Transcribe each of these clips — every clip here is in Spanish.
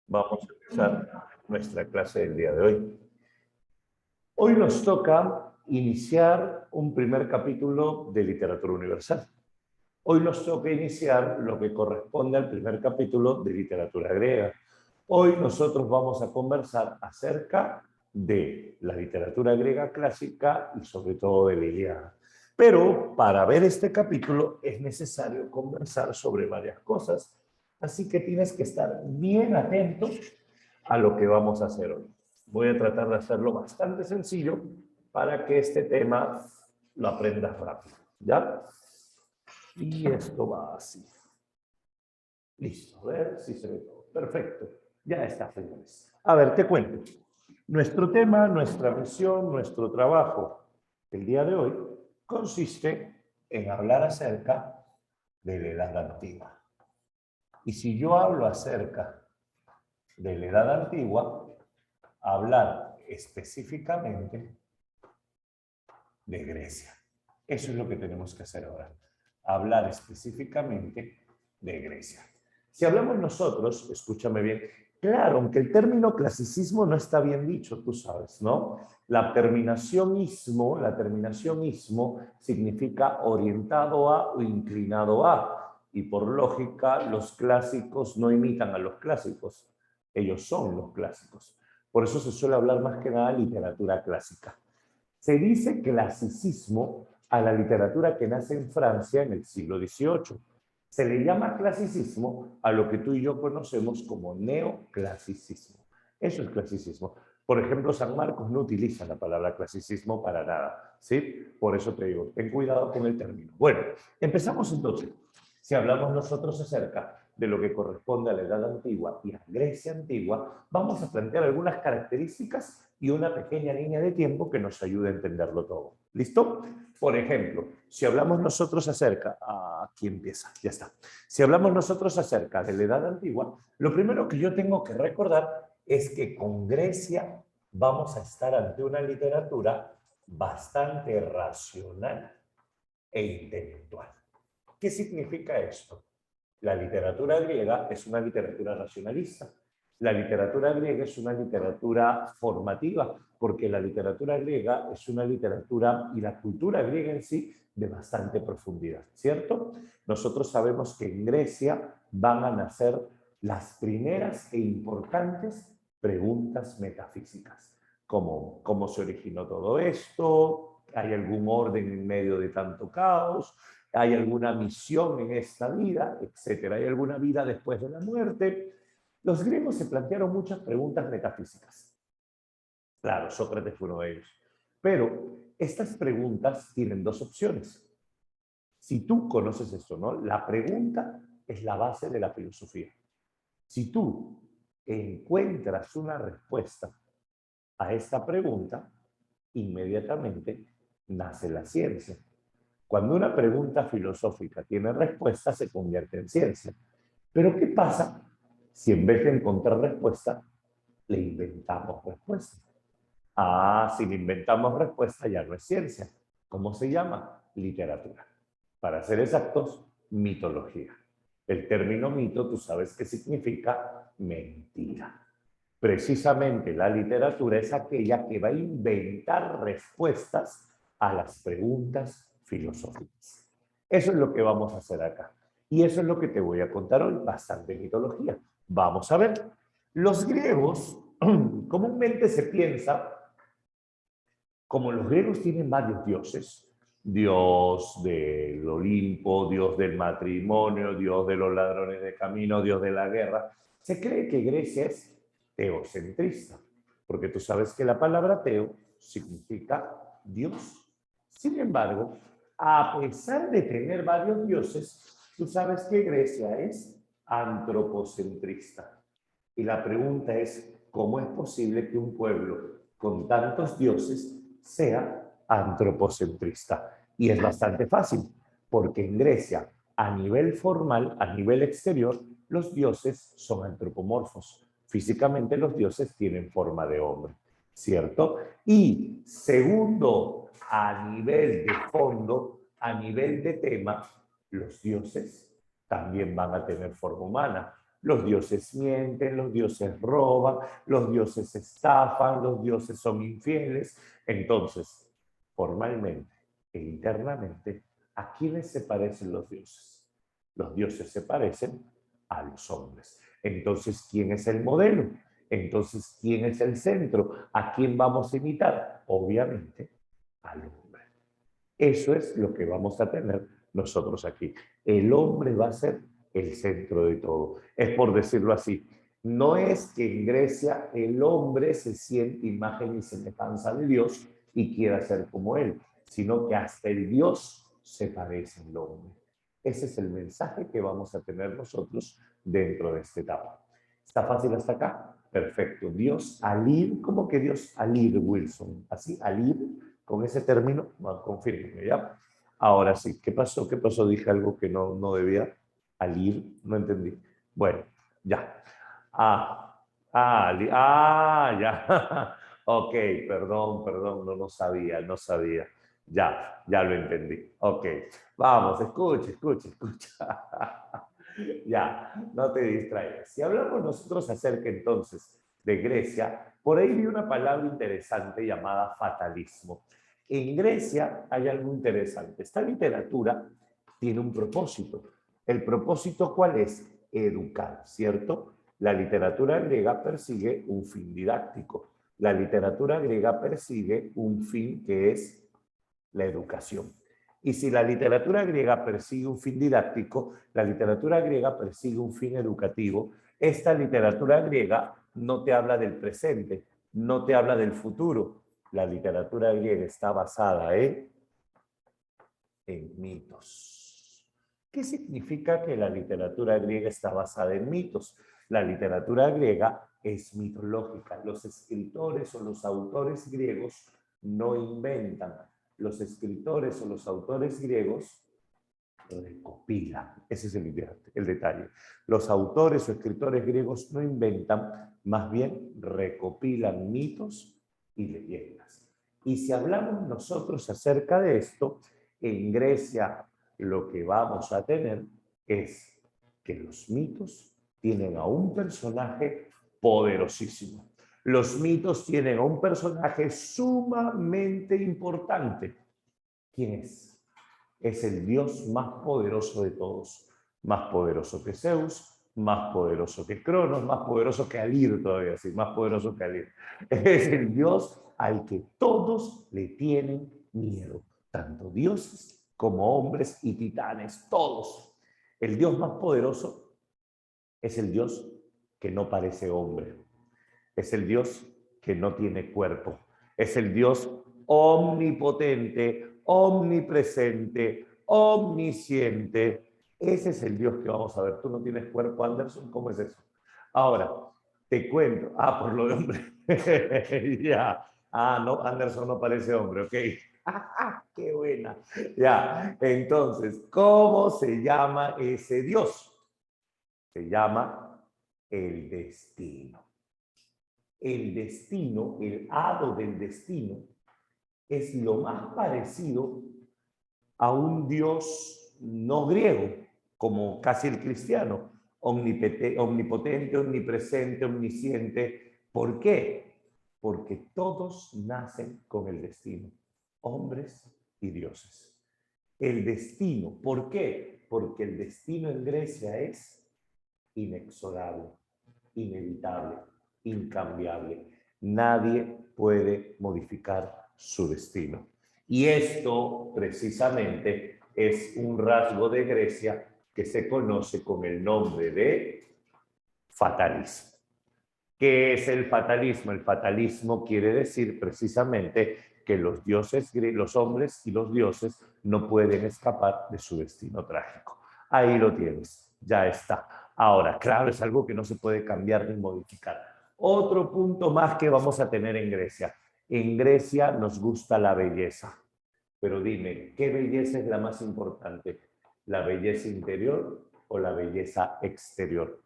Vamos a empezar nuestra clase del día de hoy. Hoy nos toca iniciar un primer capítulo de Literatura Universal. Hoy nos toca iniciar lo que corresponde al primer capítulo de Literatura Griega. Hoy nosotros vamos a conversar acerca de la literatura griega clásica y sobre todo de la Ilíada. Pero para ver este capítulo es necesario conversar sobre varias cosas, así que tienes que estar bien atento a lo que vamos a hacer hoy. Voy a tratar de hacerlo bastante sencillo para que este tema lo aprendas rápido, ¿ya? Y esto va así. Listo, a ver si se ve todo. Perfecto. Ya está, señores. A ver, te cuento. Nuestro tema, nuestra misión, nuestro trabajo el día de hoy consiste en hablar acerca de la Edad Antigua. Y si yo hablo acerca de la Edad Antigua, hablar específicamente de Grecia. Eso es lo que tenemos que hacer ahora. Hablar específicamente de Grecia. Si hablamos nosotros, escúchame bien, claro, aunque el término clasicismo no está bien dicho, tú sabes, ¿no? La terminación ismo significa orientado a o inclinado a. Y por lógica, los clásicos no imitan a los clásicos. Ellos son los clásicos. Por eso se suele hablar más que nada de literatura clásica. Se dice clasicismo a la literatura que nace en Francia en el siglo XVIII. Se le llama clasicismo a lo que tú y yo conocemos como neoclasicismo. Eso es clasicismo. Por ejemplo, San Marcos no utiliza la palabra clasicismo para nada, ¿sí? Por eso te digo, ten cuidado con el término. Bueno, empezamos entonces. Si hablamos nosotros acerca de lo que corresponde a la Edad Antigua y a Grecia Antigua, vamos a plantear algunas características y una pequeña línea de tiempo que nos ayude a entenderlo todo. ¿Listo? Por ejemplo, si hablamos nosotros acerca... Aquí empieza, ya está. Si hablamos nosotros acerca de la Edad Antigua, lo primero que yo tengo que recordar es que con Grecia vamos a estar ante una literatura bastante racional e intelectual. ¿Qué significa esto? La literatura griega es una literatura racionalista. La literatura griega es una literatura formativa, porque la literatura griega es una literatura y la cultura griega en sí de bastante profundidad, ¿cierto? Nosotros sabemos que en Grecia van a nacer las primeras e importantes preguntas metafísicas, como cómo se originó todo esto, hay algún orden en medio de tanto caos, hay alguna misión en esta vida, etcétera. Hay alguna vida después de la muerte. Los griegos se plantearon muchas preguntas metafísicas. Claro, Sócrates fue uno de ellos. Pero estas preguntas tienen dos opciones. Si tú conoces esto, ¿no? La pregunta es la base de la filosofía. Si tú encuentras una respuesta a esta pregunta, inmediatamente nace la ciencia. Cuando una pregunta filosófica tiene respuesta, se convierte en ciencia. Pero ¿qué pasa si en vez de encontrar respuesta, le inventamos respuesta? Si le inventamos respuesta, ya no es ciencia. ¿Cómo se llama? Literatura. Para ser exactos, mitología. El término mito, tú sabes qué significa mentira. Precisamente la literatura es aquella que va a inventar respuestas a las preguntas filosóficas. Eso es lo que vamos a hacer acá. Y eso es lo que te voy a contar hoy, bastante mitología. Vamos a ver. Los griegos, comúnmente se piensa, como los griegos tienen varios dioses, Dios del Olimpo, Dios del matrimonio, Dios de los ladrones de camino, Dios de la guerra, se cree que Grecia es teocentrista, porque tú sabes que la palabra teo significa Dios. Sin embargo, a pesar de tener varios dioses, tú sabes que Grecia es antropocentrista. Y la pregunta es, ¿cómo es posible que un pueblo con tantos dioses sea antropocentrista? Y es bastante fácil, porque en Grecia, a nivel formal, a nivel exterior, los dioses son antropomorfos. Físicamente los dioses tienen forma de hombre, ¿cierto? Y segundo, a nivel de fondo, a nivel de tema, los dioses también van a tener forma humana. Los dioses mienten, los dioses roban, los dioses estafan, los dioses son infieles. Entonces, formalmente e internamente, ¿a quiénes se parecen los dioses? Los dioses se parecen a los hombres. Entonces, ¿quién es el modelo? Entonces, ¿quién es el centro? ¿A quién vamos a imitar? Obviamente, al hombre. Eso es lo que vamos a tener nosotros aquí. El hombre va a ser el centro de todo. Es por decirlo así. No es que en Grecia el hombre se siente imagen y semejanza de Dios y quiera ser como él, sino que hasta el Dios se parece al hombre. Ese es el mensaje que vamos a tener nosotros dentro de esta etapa. ¿Está fácil hasta acá? Perfecto. Dios al ir, ¿cómo que Dios al ir, Wilson? Así, al ir, con ese término, bueno, confírmeme, ¿ya? Ahora sí, ¿qué pasó? ¿Qué pasó? Dije algo que no debía. Al ir, no entendí. Bueno, ya. Ya. Ok, perdón, no sabía. Ya lo entendí. Ok, vamos, escucha. Ya, no te distraigas. Si hablamos nosotros acerca entonces de Grecia, por ahí vi una palabra interesante llamada fatalismo. En Grecia hay algo interesante. Esta literatura tiene un propósito. ¿El propósito cuál es? Educar, ¿cierto? La literatura griega persigue un fin didáctico. La literatura griega persigue un fin que es la educación. Y si la literatura griega persigue un fin didáctico, la literatura griega persigue un fin educativo, esta literatura griega no te habla del presente, no te habla del futuro. La literatura griega está basada en mitos. ¿Qué significa que la literatura griega está basada en mitos? La literatura griega es mitológica. Los escritores o los autores griegos no inventan. Los escritores o los autores griegos recopilan. Ese es el detalle. Los autores o escritores griegos no inventan, más bien recopilan mitos y leyendas. Y si hablamos nosotros acerca de esto, en Grecia lo que vamos a tener es que los mitos tienen a un personaje poderosísimo. Los mitos tienen a un personaje sumamente importante. ¿Quién es? Es el Dios más poderoso de todos. Más poderoso que Zeus, más poderoso que Cronos, más poderoso que Alir todavía, sí, más poderoso que Alir. Es el Dios al que todos le tienen miedo, tanto dioses como hombres y titanes, todos. El Dios más poderoso es el Dios que no parece hombre, es el Dios que no tiene cuerpo, es el Dios omnipotente, omnipresente, omnisciente. Ese es el Dios que vamos a ver. Tú no tienes cuerpo, Anderson, ¿cómo es eso? Ahora, te cuento. Por lo de hombre. Ya. No, Anderson no parece hombre, ok. Qué buena. Ya, entonces, ¿cómo se llama ese Dios? Se llama el destino. El destino, el hado del destino, es lo más parecido a un Dios no griego, como casi el cristiano, omnipotente, omnipresente, omnisciente. ¿Por qué? Porque todos nacen con el destino, hombres y dioses. El destino, ¿por qué? Porque el destino en Grecia es inexorable, inevitable, incambiable. Nadie puede modificar su destino. Y esto precisamente es un rasgo de Grecia que se conoce con el nombre de fatalismo. ¿Qué es el fatalismo? El fatalismo quiere decir precisamente que los dioses, los hombres y los dioses no pueden escapar de su destino trágico. Ahí lo tienes, ya está. Ahora, claro, es algo que no se puede cambiar ni modificar. Otro punto más que vamos a tener en Grecia. En Grecia nos gusta la belleza. Pero dime, ¿qué belleza es la más importante? ¿La belleza interior o la belleza exterior?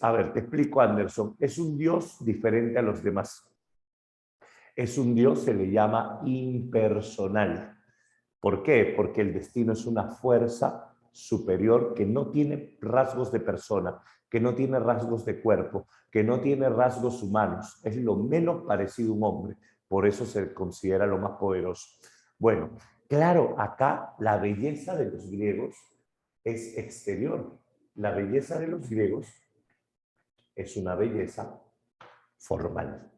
A ver, te explico, Anderson. Es un Dios diferente a los demás. Es un Dios, se le llama impersonal. ¿Por qué? Porque el destino es una fuerza superior que no tiene rasgos de persona, que no tiene rasgos de cuerpo, que no tiene rasgos humanos. Es lo menos parecido a un hombre. Por eso se considera lo más poderoso. Bueno, claro, acá la belleza de los griegos es exterior. La belleza de los griegos es una belleza formal.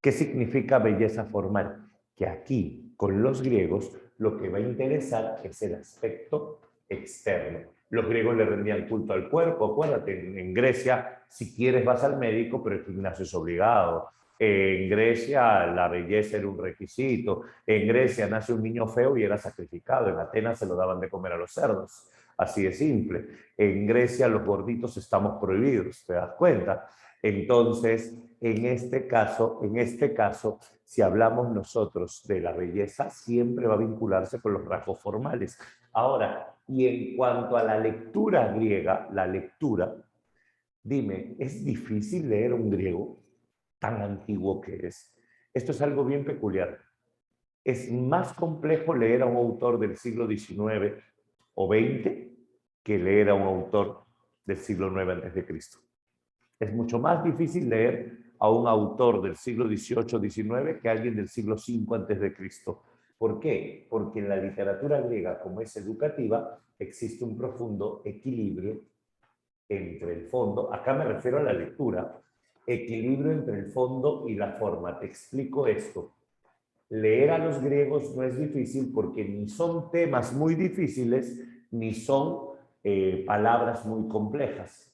¿Qué significa belleza formal? Que aquí, con los griegos, lo que va a interesar es el aspecto externo. Los griegos le rendían culto al cuerpo, acuérdate, en Grecia, si quieres vas al médico, pero el gimnasio es obligado. En Grecia la belleza era un requisito. En Grecia nace un niño feo y era sacrificado. En Atenas se lo daban de comer a los cerdos. Así de simple. En Grecia los gorditos estamos prohibidos, ¿te das cuenta? Entonces, en este caso, si hablamos nosotros de la belleza, siempre va a vincularse con los rasgos formales. Ahora, y en cuanto a la lectura griega, la lectura, dime, ¿es difícil leer un griego tan antiguo que es? Esto es algo bien peculiar. Es más complejo leer a un autor del siglo XIX o XX que leer a un autor del siglo IX antes de Cristo. Es mucho más difícil leer a un autor del siglo XVIII, XIX que a alguien del siglo V antes de Cristo. ¿Por qué? Porque en la literatura griega, como es educativa, existe un profundo equilibrio entre el fondo, acá me refiero a la lectura, equilibrio entre el fondo y la forma. Te explico esto. Leer a los griegos no es difícil porque ni son temas muy difíciles, ni son palabras muy complejas.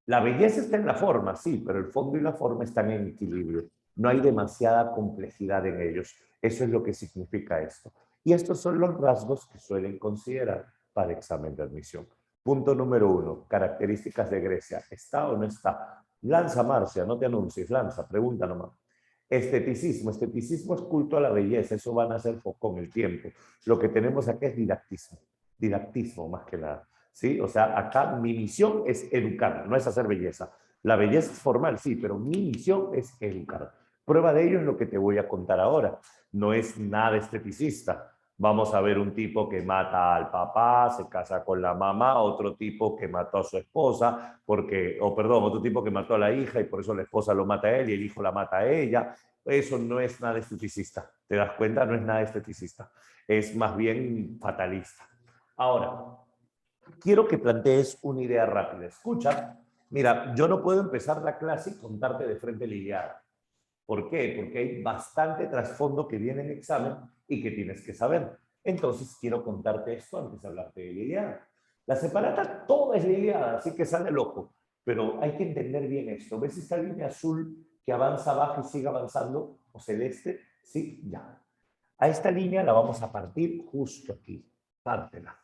La belleza está en la forma, sí, pero el fondo y la forma están en equilibrio. No hay demasiada complejidad en ellos. Eso es lo que significa esto. Y estos son los rasgos que suelen considerar para examen de admisión. Punto número 1, características de Grecia. ¿Está o no está? Lanza, Marcia, no te anuncies, lanza, pregunta nomás. Esteticismo es culto a la belleza, eso van a ser con el tiempo. Lo que tenemos acá es didactismo más que nada. ¿Sí? O sea, acá mi misión es educar, no es hacer belleza. La belleza es formal, sí, pero mi misión es educar. Prueba de ello es lo que te voy a contar ahora. No es nada esteticista. Vamos a ver un tipo que mata al papá, se casa con la mamá, otro tipo que mató a su esposa, otro tipo que mató a la hija y por eso la esposa lo mata a él y el hijo la mata a ella. Eso no es nada esteticista. ¿Te das cuenta? No es nada esteticista. Es más bien fatalista. Ahora, quiero que plantees una idea rápida. Escucha, mira, yo no puedo empezar la clase y contarte de frente la Ilíada. ¿Por qué? Porque hay bastante trasfondo que viene en examen y que tienes que saber. Entonces, quiero contarte esto antes de hablarte de la Ilíada. La separata toda es la Ilíada, así que sale loco. Pero hay que entender bien esto. ¿Ves esta línea azul que avanza abajo y sigue avanzando? ¿O celeste? Sí, ya. A esta línea la vamos a partir justo aquí. Pártela.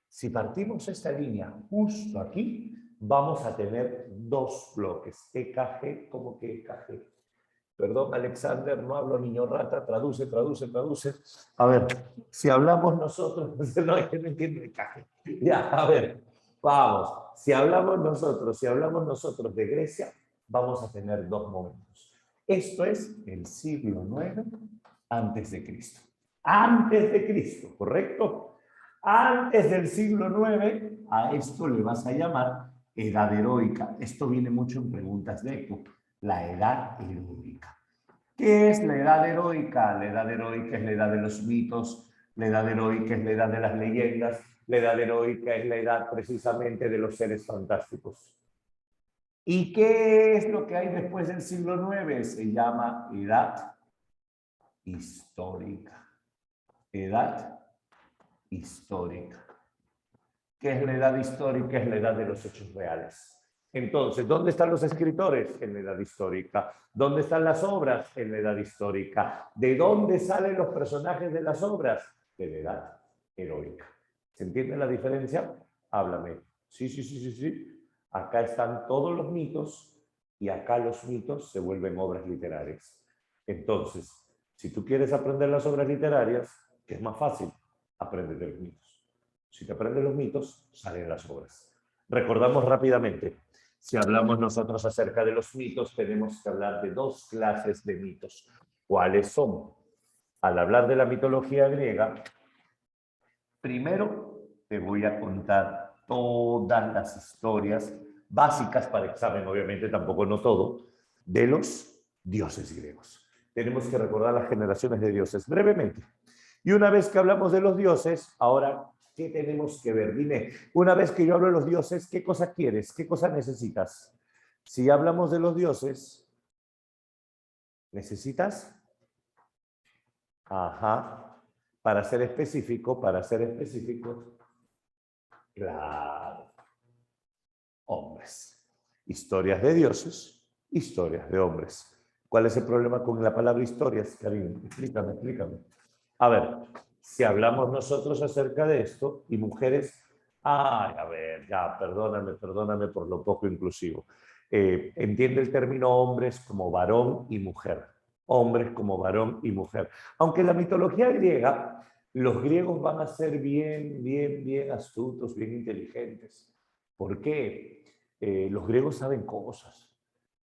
Si partimos esta línea justo aquí, vamos a tener dos bloques, EKG como que EKG. Perdón, Alexander, no hablo niño rata, traduce. A ver, si hablamos nosotros, no entiendo EKG. Ya, a ver, vamos. Si hablamos nosotros de Grecia, vamos a tener dos momentos. Esto es el siglo IX antes de Cristo. Antes de Cristo, ¿correcto? Antes del siglo IX, a esto le vas a llamar edad heroica. Esto viene mucho en preguntas de ECO, la edad heroica. ¿Qué es la edad heroica? La edad heroica es la edad de los mitos, la edad heroica es la edad de las leyendas, la edad heroica es la edad precisamente de los seres fantásticos. ¿Y qué es lo que hay después del siglo IX? Se llama edad histórica. Edad histórica. ¿Qué es la edad histórica? Es la edad de los hechos reales. Entonces, ¿dónde están los escritores? En la edad histórica. ¿Dónde están las obras? En la edad histórica. ¿De dónde salen los personajes de las obras? De la edad heroica. ¿Se entiende la diferencia? Háblame. Sí. Acá están todos los mitos y acá los mitos se vuelven obras literarias. Entonces, si tú quieres aprender las obras literarias, ¿qué es más fácil? Aprende de los mitos. Si te aprendes los mitos, salen las obras. Recordamos rápidamente, si hablamos nosotros acerca de los mitos, tenemos que hablar de dos clases de mitos. ¿Cuáles son? Al hablar de la mitología griega, primero te voy a contar todas las historias básicas para examen, obviamente tampoco no todo, de los dioses griegos. Tenemos que recordar las generaciones de dioses brevemente. Y una vez que hablamos de los dioses, ahora, ¿qué tenemos que ver? Dime, una vez que yo hablo de los dioses, ¿qué cosa quieres? ¿Qué cosa necesitas? Si hablamos de los dioses, ¿necesitas? Ajá. Para ser específico, claro, hombres. Historias de dioses, historias de hombres. ¿Cuál es el problema con la palabra historias, Karim? Explícame. A ver, si hablamos nosotros acerca de esto, y mujeres, ay, a ver, ya, perdóname por lo poco inclusivo. Entiende el término hombres como varón y mujer. Hombres como varón y mujer. Aunque en la mitología griega, los griegos van a ser bien astutos, bien inteligentes. ¿Por qué? Los griegos saben cosas.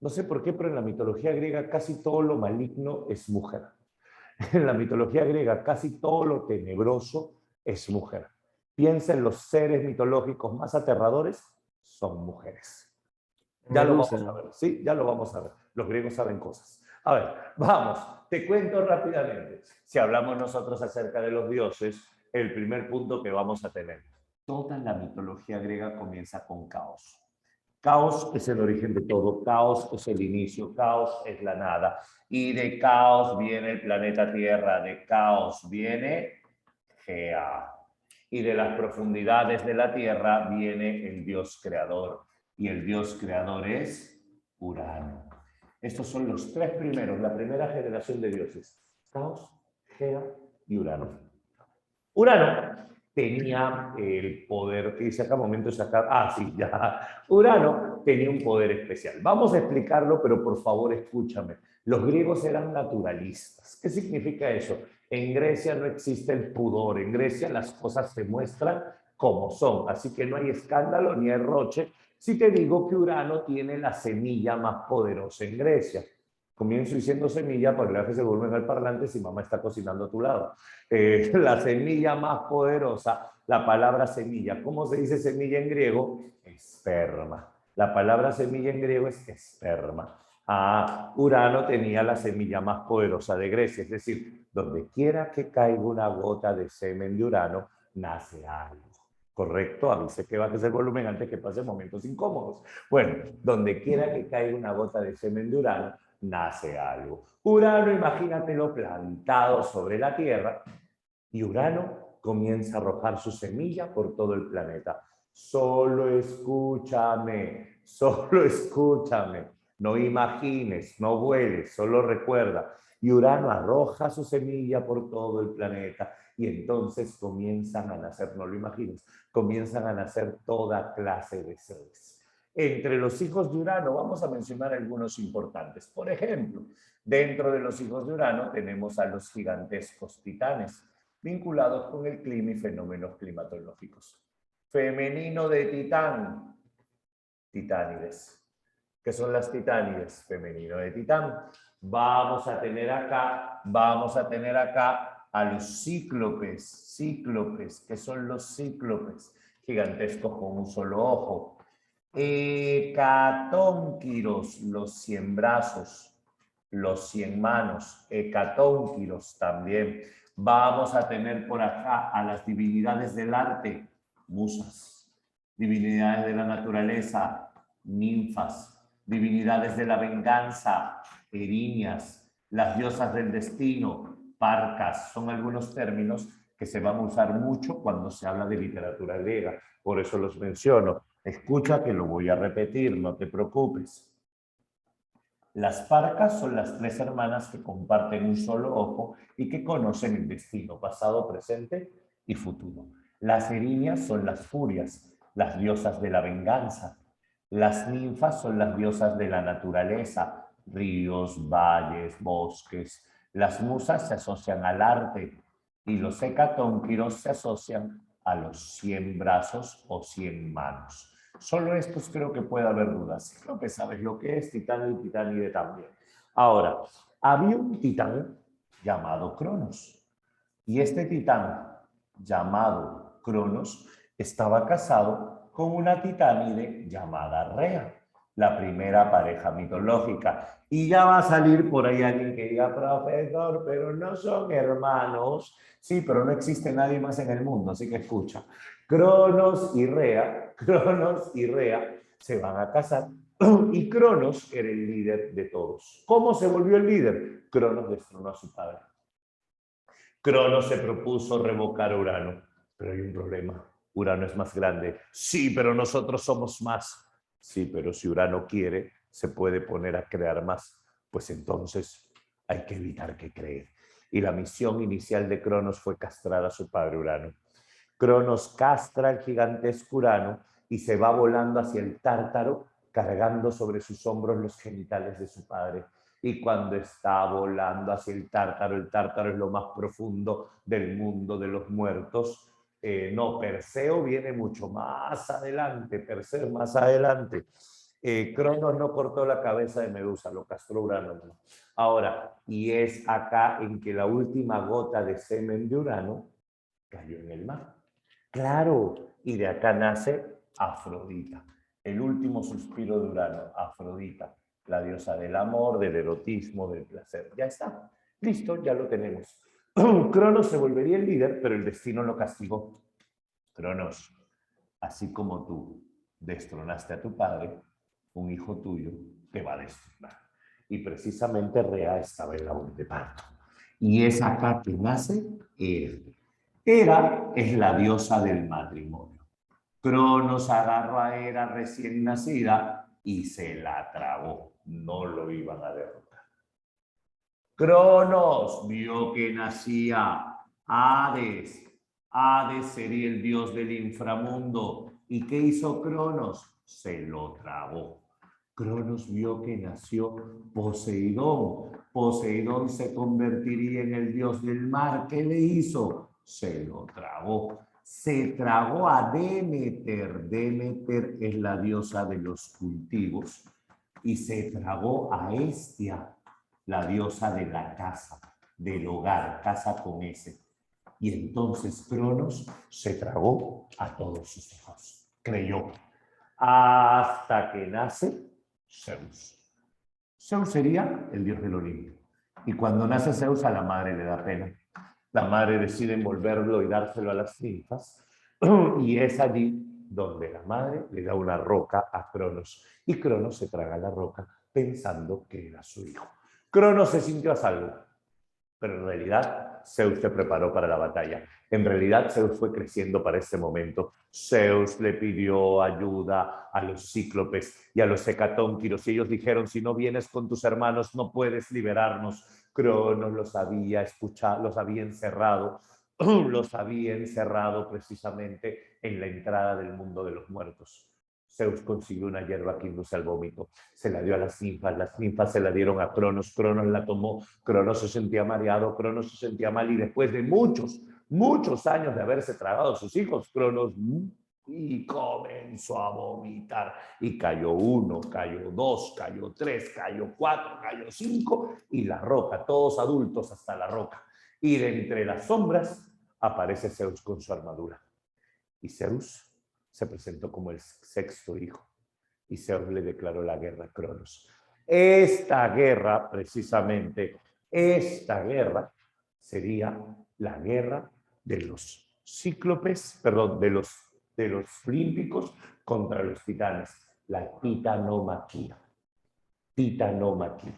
No sé por qué, pero en la mitología griega casi todo lo maligno es mujer. En la mitología griega casi todo lo tenebroso es mujer. Piensa en los seres mitológicos más aterradores, son mujeres. Ya lo vamos a Medusa. ver, ¿sí? Ya lo vamos a ver. Los griegos saben cosas. A ver, vamos, te cuento rápidamente. Si hablamos nosotros acerca de los dioses, el primer punto que vamos a tener. Toda la mitología griega comienza con caos. Caos es el origen de todo, caos es el inicio, caos es la nada. Y de caos viene el planeta Tierra, de caos viene Gea. Y de las profundidades de la Tierra viene el Dios creador. Y el Dios creador es Urano. Estos son los tres primeros, la primera generación de dioses. Caos, Gea y Urano. Urano tenía el poder, que dice acá, momento de sacar, sí, ya. Urano tenía un poder especial. Vamos a explicarlo, pero por favor escúchame. Los griegos eran naturalistas. ¿Qué significa eso? En Grecia no existe el pudor, en Grecia las cosas se muestran como son, así que no hay escándalo ni derroche si te digo que Urano tiene la semilla más poderosa en Grecia. Comienzo diciendo semilla porque le haces el volumen al parlante si mamá está cocinando a tu lado. La semilla más poderosa, la palabra semilla. ¿Cómo se dice semilla en griego? Esperma. La palabra semilla en griego es esperma. Urano tenía la semilla más poderosa de Grecia, es decir, donde quiera que caiga una gota de semen de Urano, nace algo. ¿Correcto? Avise que bajes el volumen antes que pase momentos incómodos. Bueno, donde quiera que caiga una gota de semen de Urano, nace algo. Urano, imagínatelo plantado sobre la Tierra, y Urano comienza a arrojar su semilla por todo el planeta. Solo escúchame, no imagines, no vueles, solo recuerda. Y Urano arroja su semilla por todo el planeta y entonces comienzan a nacer, no lo imagines, comienzan a nacer toda clase de seres. Entre los hijos de Urano vamos a mencionar algunos importantes. Por ejemplo, dentro de los hijos de Urano tenemos a los gigantescos titanes, vinculados con el clima y fenómenos climatológicos. Femenino de Titán, titánides. ¿Qué son las titánides? Femenino de Titán. Vamos a tener acá a los cíclopes. ¿Qué son los cíclopes? Gigantescos con un solo ojo. Hecatónquiros, los 100 brazos, los 100 manos. Hecatónquiros también. Vamos a tener por acá a las divinidades del arte, musas, divinidades de la naturaleza, ninfas, divinidades de la venganza, erinias, las diosas del destino, parcas, son algunos términos que se van a usar mucho cuando se habla de literatura griega, por eso los menciono. Escucha que lo voy a repetir, no te preocupes. Las parcas son las tres hermanas que comparten un solo ojo y que conocen el destino pasado, presente y futuro. Las erinias son las furias, las diosas de la venganza. Las ninfas son las diosas de la naturaleza, ríos, valles, bosques. Las musas se asocian al arte y los hecatónquiros se asocian a los 100 brazos o 100 manos. Solo estos creo que puede haber dudas. Creo que sabes lo que es Titán y Titánide también. Ahora, había un titán llamado Cronos. Y este titán llamado Cronos estaba casado con una titánide llamada Rea, la primera pareja mitológica. Y ya va a salir por ahí alguien que diga, profesor, pero no son hermanos. Sí, pero no existe nadie más en el mundo, así que escucha. Cronos y Rea se van a casar y Cronos era el líder de todos. ¿Cómo se volvió el líder? Cronos destronó a su padre. Cronos se propuso revocar a Urano, pero hay un problema. Urano es más grande. Sí, pero nosotros somos más. Sí, pero si Urano quiere, se puede poner a crear más. Pues entonces hay que evitar que cree. Y la misión inicial de Cronos fue castrar a su padre Urano. Cronos castra al gigantesco Urano y se va volando hacia el Tártaro, cargando sobre sus hombros los genitales de su padre. Y cuando está volando hacia el Tártaro es lo más profundo del mundo de los muertos. No, Perseo viene mucho más adelante, Perseo más adelante. Cronos no cortó la cabeza de Medusa, lo castró Urano. ¿No? Ahora, y es acá en que la última gota de semen de Urano cayó en el mar. Claro, y de acá nace Afrodita, el último suspiro de Urano, Afrodita, la diosa del amor, del erotismo, del placer. Ya está, listo, ya lo tenemos. Cronos se volvería el líder, pero el destino lo castigó. Cronos, así como tú destronaste a tu padre, un hijo tuyo te va a destronar. Y precisamente Rea estaba en la labor de parto. Y es acá que nace él. Hera es la diosa del matrimonio. Cronos agarró a Hera recién nacida y se la tragó. No lo iban a derrotar. Cronos vio que nacía Hades. Hades sería el dios del inframundo. ¿Y qué hizo Cronos? Se lo tragó. Cronos vio que nació Poseidón. Poseidón se convertiría en el dios del mar. ¿Qué le hizo? Se lo tragó. Se tragó a Demeter. Demeter es la diosa de los cultivos. Y se tragó a Hestia, la diosa de la casa, del hogar, casa con S. Y entonces Cronos se tragó a todos sus hijos. Creyó. Hasta que nace Zeus. Zeus sería el dios del Olimpo. Y cuando nace Zeus, a la madre le da pena. La madre decide envolverlo y dárselo a las ninfas. Y es allí donde la madre le da una roca a Cronos. Y Cronos se traga la roca pensando que era su hijo. Cronos se sintió a salvo, pero en realidad Zeus se preparó para la batalla. En realidad Zeus fue creciendo para ese momento. Zeus le pidió ayuda a los cíclopes y a los hecatónquiros y ellos dijeron, si no vienes con tus hermanos no puedes liberarnos. Cronos los había escuchado, los había encerrado precisamente en la entrada del mundo de los muertos. Zeus consiguió una hierba que induce al vómito, se la dio a las ninfas se la dieron a Cronos, Cronos la tomó, Cronos se sentía mareado, Cronos se sentía mal y después de muchos años de haberse tragado a sus hijos, Cronos y comenzó a vomitar y cayó 1, cayó 2, cayó 3, cayó 4, cayó 5 y la roca, todos adultos hasta la roca. Y de entre las sombras aparece Zeus con su armadura. Y Zeus se presentó como el sexto hijo. Y Zeus le declaró la guerra a Cronos. Esta guerra, precisamente, sería la guerra de los cíclopes, perdón, de los olímpicos contra los titanes. La titanomaquia. Titanomaquia.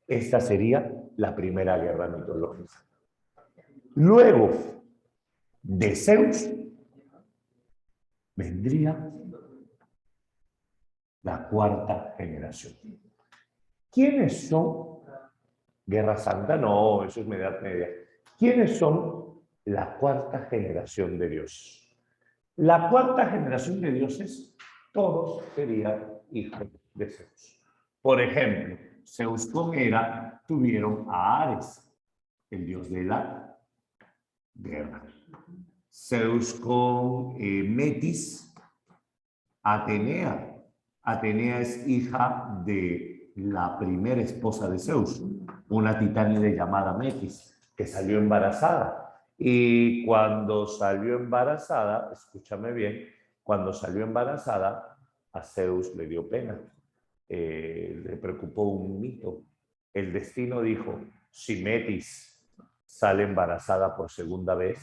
Esta sería la primera guerra mitológica. Luego de Zeus vendría la cuarta generación. ¿Quiénes son? Guerra Santa, no, eso es Edad Media. ¿Quiénes son la cuarta generación de Dios? La cuarta generación de dioses, todos serían hijos de Zeus. Por ejemplo, Zeus con Hera tuvieron a Ares, el dios de la guerra. Zeus con Metis, Atenea. Atenea es hija de la primera esposa de Zeus, una titánide llamada Metis, que salió embarazada. Y cuando salió embarazada, escúchame bien, cuando salió embarazada, a Zeus le dio pena, le preocupó un mito. El destino dijo, si Metis sale embarazada por segunda vez,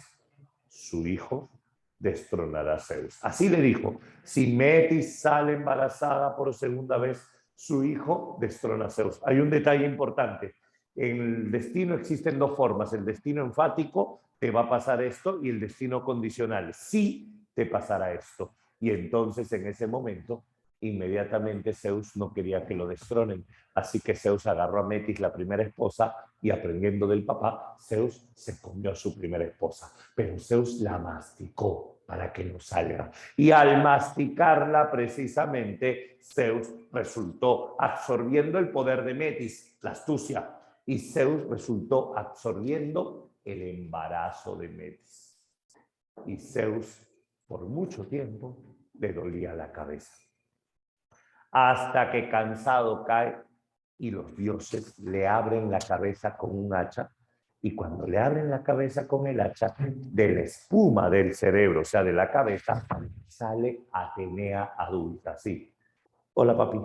su hijo destronará a Zeus. Así le dijo, si Metis sale embarazada por segunda vez, su hijo destrona a Zeus. Hay un detalle importante. En el destino existen dos formas. El destino enfático, te va a pasar esto, y el destino condicional, sí te pasará esto. Y entonces en ese momento, inmediatamente Zeus no quería que lo destronen. Así que Zeus agarró a Metis, la primera esposa, y aprendiendo del papá, Zeus se comió a su primera esposa. Pero Zeus la masticó para que no salga. Y al masticarla, precisamente, Zeus resultó absorbiendo el poder de Metis, la astucia. Y Zeus resultó absorbiendo el embarazo de Metis. Y Zeus, por mucho tiempo, le dolía la cabeza. Hasta que cansado cae y los dioses le abren la cabeza con un hacha. Y cuando le abren la cabeza con el hacha, de la espuma del cerebro, o sea, de la cabeza, sale Atenea adulta, sí. Hola, papi.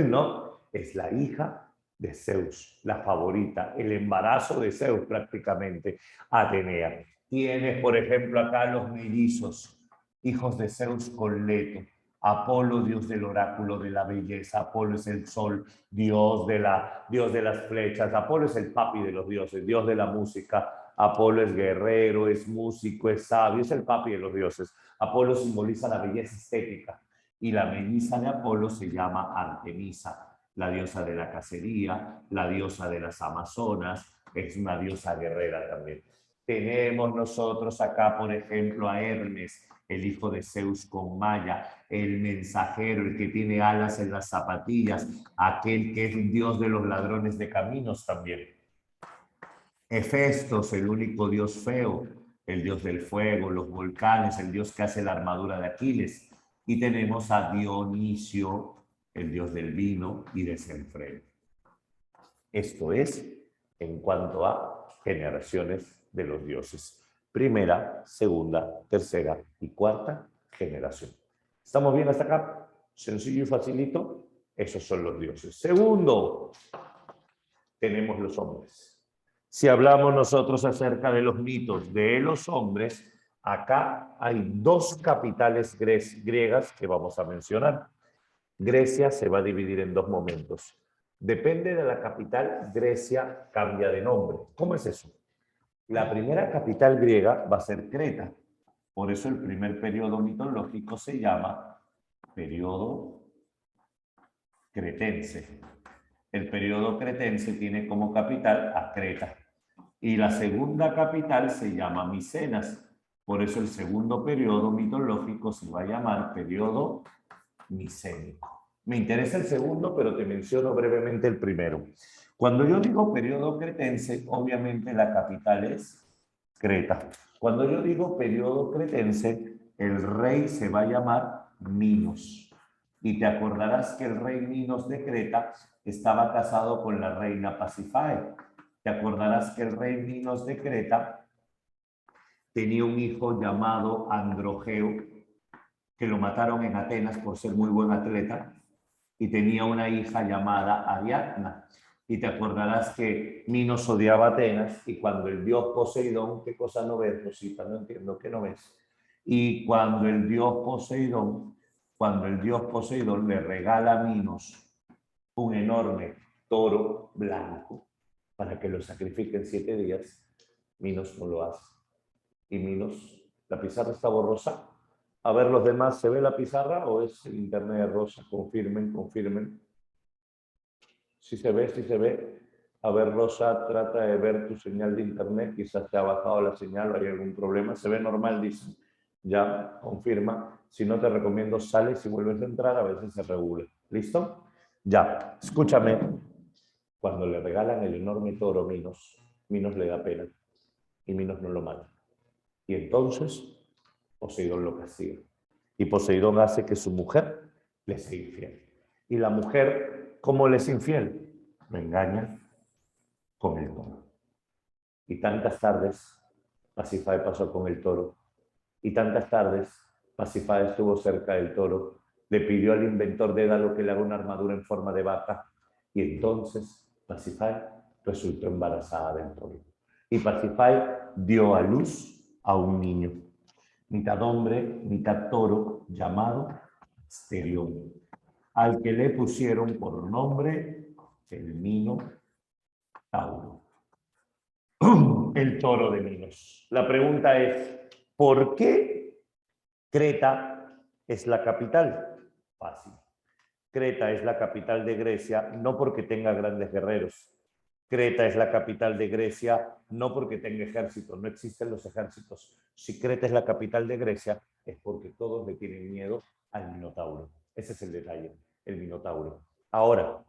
No, es la hija de Zeus, la favorita, el embarazo de Zeus prácticamente, Atenea. Tienes, por ejemplo, acá los mellizos, hijos de Zeus con Leto. Apolo, dios del oráculo de la belleza. Apolo es el sol, dios de las flechas. Apolo es el papi de los dioses, dios de la música. Apolo es guerrero, es músico, es sabio, es el papi de los dioses. Apolo simboliza la belleza estética. Y la melliza de Apolo se llama Artemisa, la diosa de la cacería, la diosa de las amazonas, es una diosa guerrera también. Tenemos nosotros acá, por ejemplo, a Hermes, el hijo de Zeus con Maya, el mensajero, el que tiene alas en las zapatillas, aquel que es un dios de los ladrones de caminos también. Hefestos, el único dios feo, el dios del fuego, los volcanes, el dios que hace la armadura de Aquiles. Y tenemos a Dionisio, el dios del vino y desenfreno. Esto es en cuanto a generaciones de los dioses. Primera, segunda, tercera y cuarta generación. ¿Estamos bien hasta acá? Sencillo y facilito. Esos son los dioses. Segundo, tenemos los hombres. Si hablamos nosotros acerca de los mitos de los hombres, acá hay dos capitales griegas que vamos a mencionar. Grecia se va a dividir en dos momentos. Depende de la capital, Grecia cambia de nombre. ¿Cómo es eso? La primera capital griega va a ser Creta. Por eso el primer periodo mitológico se llama periodo cretense. El periodo cretense tiene como capital a Creta. Y la segunda capital se llama Micenas. Por eso el segundo periodo mitológico se va a llamar periodo micénico. Me interesa el segundo, pero te menciono brevemente el primero. Cuando yo digo periodo cretense, obviamente la capital es Creta. Cuando yo digo periodo cretense, el rey se va a llamar Minos. Y te acordarás que el rey Minos de Creta estaba casado con la reina Pasifae. Te acordarás que el rey Minos de Creta tenía un hijo llamado Androgeo, que lo mataron en Atenas por ser muy buen atleta, y tenía una hija llamada Ariadna. Y te acordarás que Minos odiaba a Atenas, y cuando el dios Poseidón, ¿qué cosa no ves, Rosita? No entiendo, ¿qué no ves? Y cuando el dios Poseidón le regala a Minos un enorme toro blanco para que lo sacrifiquen 7 días, Minos no lo hace. Y Minos, la pizarra está borrosa. A ver, los demás, ¿se ve la pizarra o es el internet rosa? Confirmen, confirmen. Si se ve, si se ve. A ver, Rosa, trata de ver tu señal de internet. Quizás te ha bajado la señal o hay algún problema. Se ve normal, dice. Ya, confirma. Si no, te recomiendo sales y vuelves a entrar. A veces se regula. ¿Listo? Ya, escúchame. Cuando le regalan el enorme toro Minos, Minos le da pena y Minos no lo mata. Y entonces Poseidón lo castiga. Y Poseidón hace que su mujer le sea infiel. Y la mujer, ¿cómo le es infiel? Lo engaña con el toro. Y tantas tardes Pasífae pasó con el toro. Y tantas tardes, Pasífae estuvo cerca del toro, le pidió al inventor de Dédalo que le haga una armadura en forma de vaca, y entonces Pasífae resultó embarazada del toro. Y Pasífae dio a luz a un niño, mitad hombre, mitad toro, llamado Asterión, al que le pusieron por nombre el Minotauro, el toro de Minos. La pregunta es, ¿por qué Creta es la capital? Fácil. Creta es la capital de Grecia no porque tenga grandes guerreros. Creta es la capital de Grecia no porque tenga ejércitos, no existen los ejércitos. Si Creta es la capital de Grecia es porque todos le tienen miedo al Minotauro. Ese es el detalle, el Minotauro. Ahora,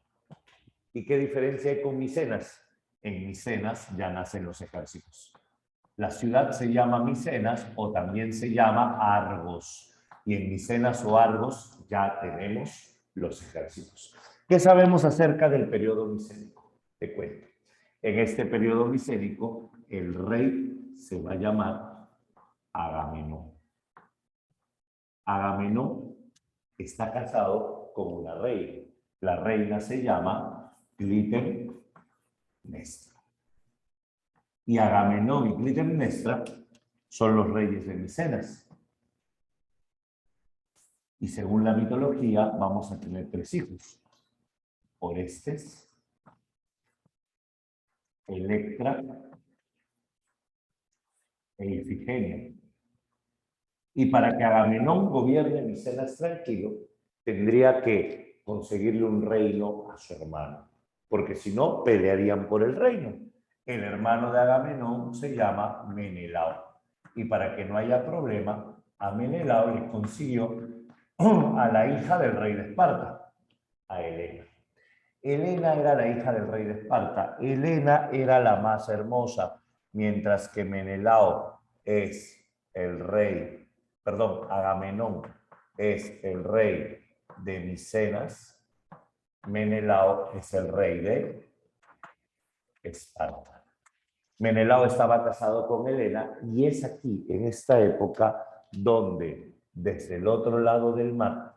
¿y qué diferencia hay con Micenas? En Micenas ya nacen los ejércitos. La ciudad se llama Micenas o también se llama Argos. Y en Micenas o Argos ya tenemos los ejércitos. ¿Qué sabemos acerca del periodo micénico? Te cuento. En este periodo micénico, el rey se va a llamar Agamenón. Agamenón está casado con una reina. La reina se llama Clitemnestra. Y Agamenón y Clitemnestra son los reyes de Micenas. Y según la mitología, vamos a tener 3 hijos. Orestes, Electra e Ifigenia. Y para que Agamenón gobierne Micenas tranquilo, tendría que conseguirle un reino a su hermano, porque si no, pelearían por el reino. El hermano de Agamenón se llama Menelao. Y para que no haya problema, a Menelao le consiguió a la hija del rey de Esparta, a Helena. Helena era la hija del rey de Esparta. Helena era la más hermosa, mientras que Menelao es el rey, perdón, Agamenón es el rey de Micenas, Menelao es el rey de Esparta. Menelao estaba casado con Helena y es aquí, en esta época, donde desde el otro lado del mar,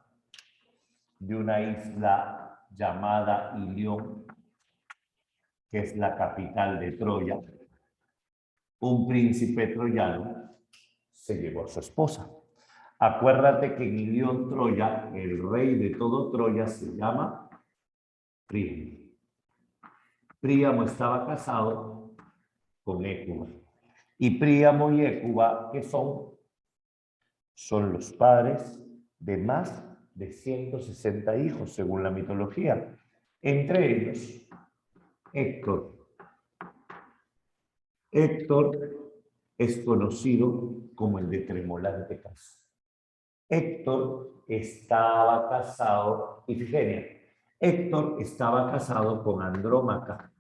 de una isla llamada Ilión, que es la capital de Troya, un príncipe troyano se llevó a su esposa. Acuérdate que en Ilión, Troya, el rey de todo Troya se llama Príamo. Príamo estaba casado con Hécuba. Y Príamo y Hécuba, ¿qué son? Son los padres de más de 160 hijos, según la mitología. Entre ellos, Héctor. Héctor es conocido como el de tremolante caso. Héctor estaba casado, Ifigenia, Héctor estaba casado con Andrómaca,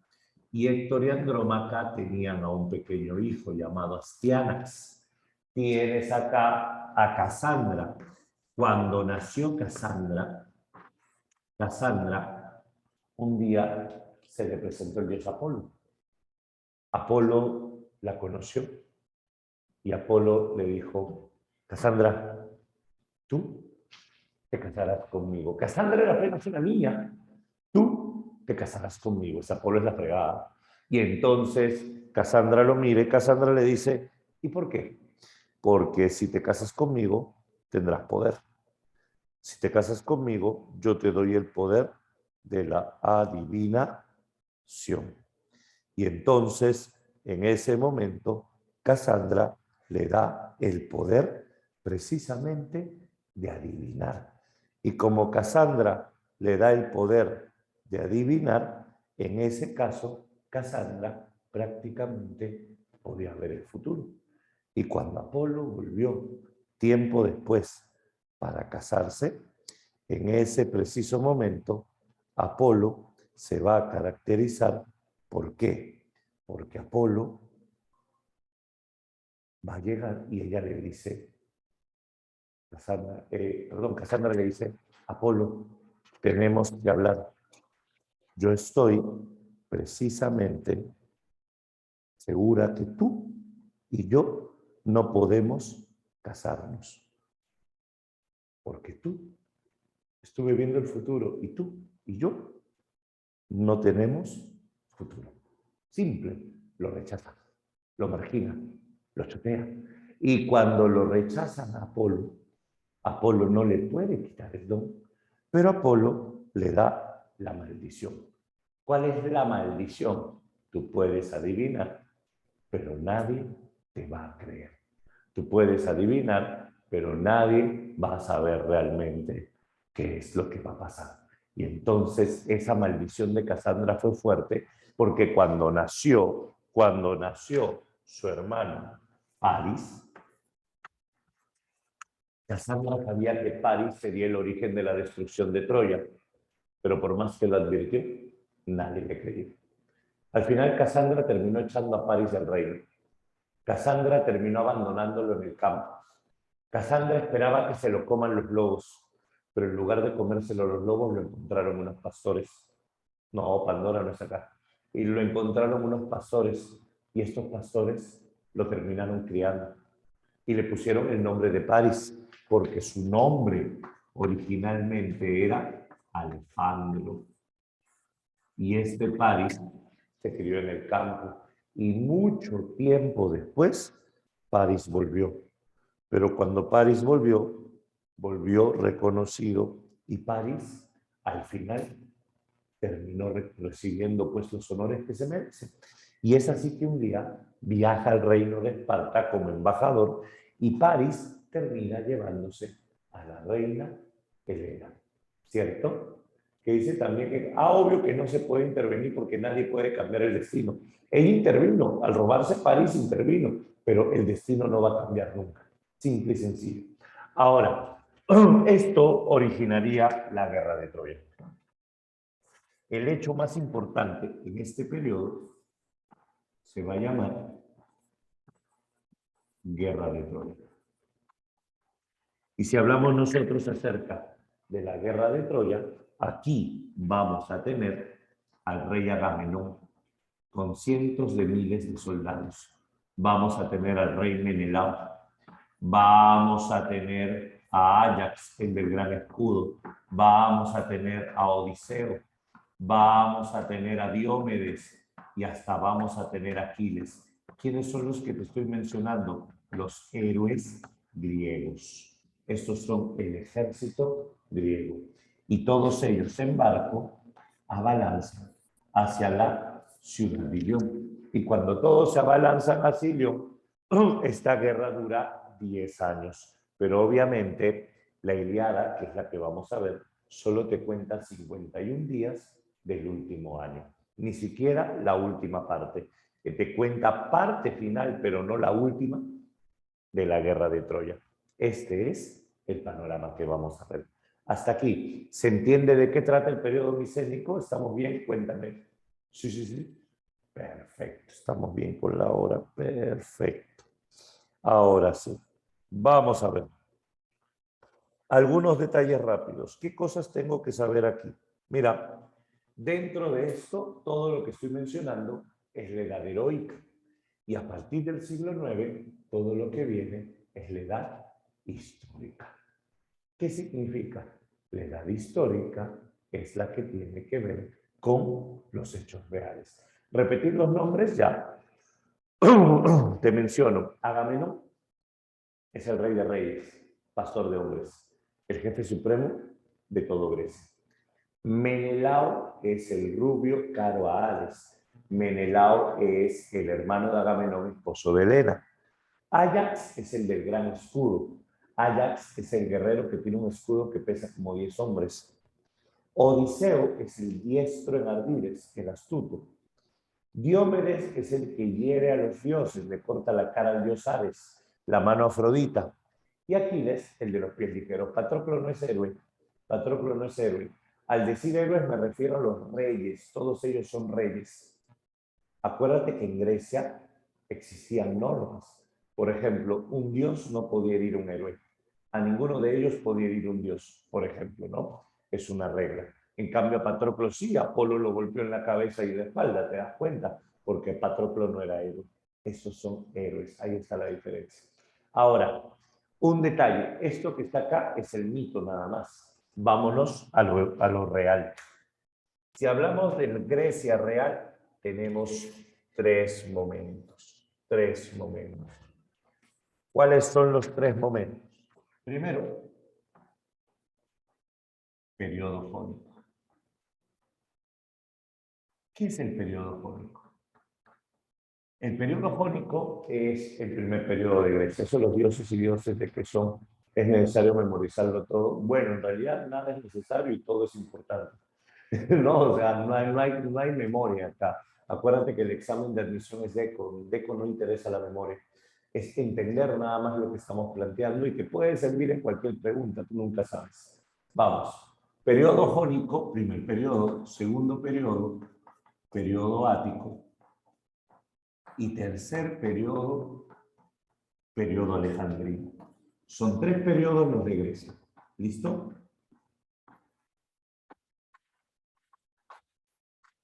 y Héctor y Andrómaca tenían a un pequeño hijo llamado Astianax. Tienes acá a Casandra. Cuando nació Casandra, un día se le presentó el dios Apolo. Apolo la conoció y Apolo le dijo, Casandra, tú te casarás conmigo. Casandra era apenas una niña, tú te casarás conmigo. Esa Apolo es la fregada. Y entonces Casandra lo mira y Casandra le dice, ¿y por qué? Porque si te casas conmigo, tendrás poder. Si te casas conmigo, yo te doy el poder de la adivinación. Y entonces, en ese momento, Casandra le da el poder precisamente de adivinar. Y como Casandra le da el poder de adivinar, en ese caso, Casandra prácticamente podía ver el futuro. Y cuando Apolo volvió tiempo después para casarse, en ese preciso momento, Apolo se va a caracterizar. ¿Por qué? Porque Apolo va a llegar y ella le dice, Casandra le dice, Apolo, tenemos que hablar. Yo estoy precisamente segura que tú y yo no podemos casarnos. Porque tú, estuve viendo el futuro, y tú y yo no tenemos futuro. Simple, lo rechazan, lo marginan, lo chotean. Y cuando lo rechazan a Apolo, Apolo no le puede quitar el don, pero Apolo le da la maldición. ¿Cuál es la maldición? Tú puedes adivinar, pero nadie te va a creer. Tú puedes adivinar, pero nadie va a saber realmente qué es lo que va a pasar. Y entonces esa maldición de Casandra fue fuerte porque cuando nació su hermano Paris, Casandra sabía que Paris sería el origen de la destrucción de Troya, pero por más que lo advirtió, nadie le creyó. Al final Casandra terminó echando a Paris del reino. Casandra terminó abandonándolo en el campo. Casandra esperaba que se lo coman los lobos, pero en lugar de comérselo los lobos, lo encontraron unos pastores. No, Pandora no es acá. Y lo encontraron unos pastores, y estos pastores lo terminaron criando. Y le pusieron el nombre de Paris, porque su nombre originalmente era Alejandro. Y este Paris se crió en el campo, y mucho tiempo después, Paris volvió. Pero cuando Paris volvió, volvió reconocido, y Paris al final terminó recibiendo pues los honores que se merecen. Y es así que un día viaja al reino de Esparta como embajador, y Paris termina llevándose a la reina Helena, ¿cierto? Que dice también que, obvio que no se puede intervenir porque nadie puede cambiar el destino. Él intervino, al robarse París intervino, pero el destino no va a cambiar nunca. Simple y sencillo. Ahora, esto originaría la guerra de Troya. El hecho más importante en este periodo se va a llamar Guerra de Troya. Y si hablamos nosotros acerca de la Guerra de Troya, aquí vamos a tener al rey Agamenón con cientos de miles de soldados. Vamos a tener al rey Menelao. Vamos a tener a Ajax, el del gran escudo. Vamos a tener a Odiseo. Vamos a tener a Diomedes y hasta vamos a tener a Aquiles. ¿Quiénes son los que te estoy mencionando? Los héroes griegos. Estos son el ejército griego. Y todos ellos en barco abalanzan hacia la ciudad de Ilión. Y cuando todos se abalanzan hacia Ilión, esta guerra dura 10 años. Pero obviamente la Ilíada, que es la que vamos a ver, solo te cuenta 51 días del último año. Ni siquiera la última parte, que te cuenta parte final, pero no la última de la guerra de Troya. Este es el panorama que vamos a ver. Hasta aquí, ¿se entiende de qué trata el periodo micénico? ¿Estamos bien? Cuéntame. Sí, sí, sí. Perfecto, estamos bien con la hora. Perfecto. Ahora sí, vamos a ver. Algunos detalles rápidos. ¿Qué cosas tengo que saber aquí? Mira, dentro de esto, todo lo que estoy mencionando es la edad heroica. Y a partir del siglo IX, todo lo que viene es la edad histórica. ¿Qué significa? La edad histórica es la que tiene que ver con los hechos reales. Repetir los nombres ya. Te menciono. Agamenón es el rey de reyes, pastor de hombres, el jefe supremo de todo Grecia. Menelao es el rubio caro a Hades. Menelao es el hermano de Agamenón, esposo de Helena. Ajax es el del gran escudo. Ajax es el guerrero que tiene un escudo que pesa como 10 hombres. Odiseo es el diestro en ardides, el astuto. Diomedes es el que hiere a los dioses, le corta la cara al dios Ares, la mano Afrodita. Y Aquiles, el de los pies ligeros. Patroclo no es héroe. Patroclo no es héroe. Al decir héroes me refiero a los reyes. Todos ellos son reyes. Acuérdate que en Grecia existían normas. Por ejemplo, un dios no podía herir un héroe. A ninguno de ellos podía herir un dios, por ejemplo, ¿no? Es una regla. En cambio, a Patroclo sí, Apolo lo golpeó en la cabeza y la espalda, ¿te das cuenta? Porque Patroclo no era héroe. Esos son héroes, ahí está la diferencia. Ahora, un detalle, esto que está acá es el mito nada más. Vámonos a lo real. Si hablamos de Grecia real, tenemos tres momentos. Tres momentos. ¿Cuáles son los tres momentos? Primero, periodo jónico. ¿Qué es el periodo jónico? El periodo jónico es el primer periodo de Grecia. Eso los dioses y dioses de que son, es necesario memorizarlo todo. Bueno, en realidad nada es necesario y todo es importante. No, o sea, no hay memoria acá. Acuérdate que el examen de admisión es DECO. DECO no interesa la memoria. Es entender nada más lo que estamos planteando y que puede servir en cualquier pregunta, tú nunca sabes. Vamos. Periodo jónico, primer periodo, segundo periodo, periodo ático y tercer periodo, periodo alejandrino. Son tres periodos los de Grecia. ¿Listo?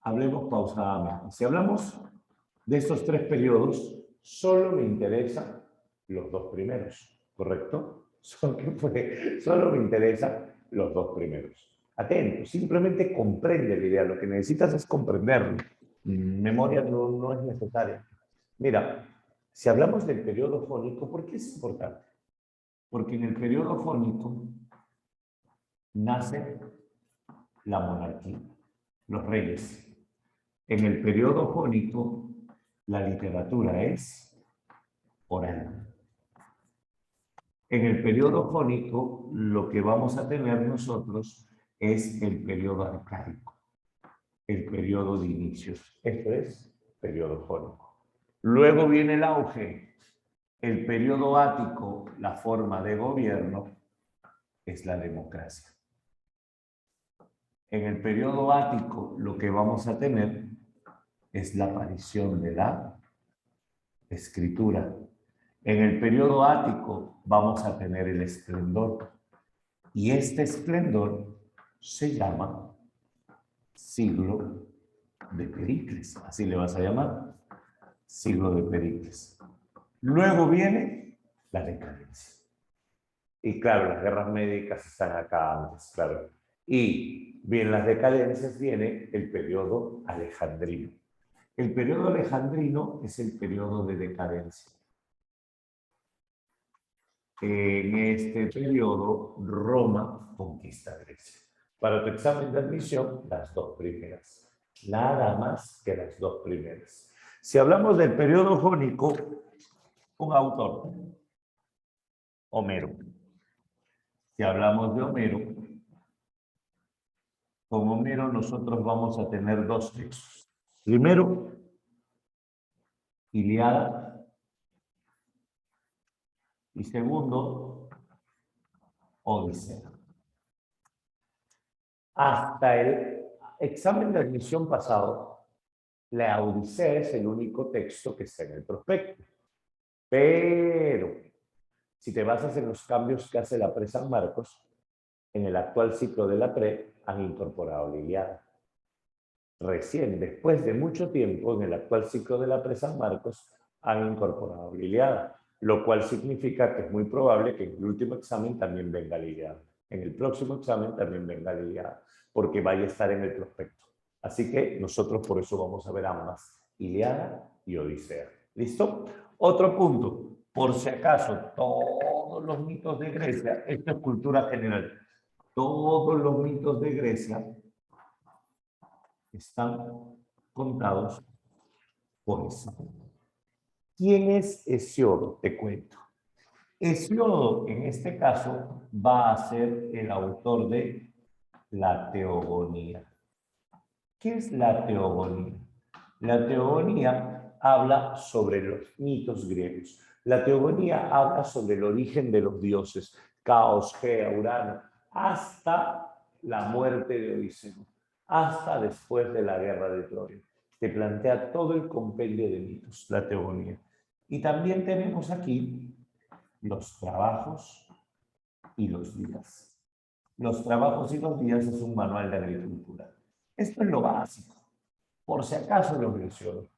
Hablemos pausadamente. Si hablamos de estos tres periodos, solo me interesan los dos primeros, ¿correcto? Solo me interesan los dos primeros. Atento, simplemente comprende la idea. Lo que necesitas es comprenderlo. Memoria no es necesaria. Mira, si hablamos del periodo jónico, ¿por qué es importante? Porque en el periodo jónico nace la monarquía, los reyes. En el periodo jónico, la literatura es oral. En el periodo jónico, lo que vamos a tener nosotros es el periodo arcaico, el periodo de inicios. Esto es periodo jónico. Luego viene el auge. El periodo ático, la forma de gobierno, es la democracia. En el periodo ático, lo que vamos a tener es la aparición de la escritura. En el periodo ático vamos a tener el esplendor. Y este esplendor se llama siglo de Pericles. Así le vas a llamar, siglo de Pericles. Luego viene la decadencia. Y claro, las guerras médicas están acá antes, claro. Y bien, las decadencias viene el periodo alejandrino. El periodo alejandrino es el periodo de decadencia. En este periodo, Roma conquista Grecia. Para tu examen de admisión, las dos primeras. Nada más que las dos primeras. Si hablamos del periodo jónico, un autor, Homero. Si hablamos de Homero, con Homero nosotros vamos a tener dos textos. Primero, Ilíada, y segundo, Odisea. Hasta el examen de admisión pasado, la Odisea es el único texto que está en el prospecto. Pero, si te basas en los cambios que hace la Pre San Marcos, en el actual ciclo de la Pre han incorporado la Ilíada. Recién, después de mucho tiempo, en el actual ciclo de la Pre San Marcos, han incorporado la Ilíada, lo cual significa que es muy probable que en el último examen también venga la Ilíada. En el próximo examen también venga la Ilíada, porque vaya a estar en el prospecto. Así que nosotros por eso vamos a ver ambas, Ilíada y Odisea. ¿Listo? Otro punto, por si acaso, todos los mitos de Grecia, esto es cultura general, todos los mitos de Grecia están contados por Hesiodo. ¿Quién es Hesiodo? Te cuento. Hesiodo, en este caso, va a ser el autor de la Teogonía. ¿Qué es la Teogonía? La Teogonía habla sobre los mitos griegos. La Teogonía habla sobre el origen de los dioses, Caos, Gea, Urano, hasta la muerte de Odiseo, hasta después de la guerra de Troya. Te plantea todo el compendio de mitos, la Teogonía. Y también tenemos aquí los trabajos y los días. Los trabajos y los días es un manual de agricultura. Esto es lo básico, por si acaso lo menciono.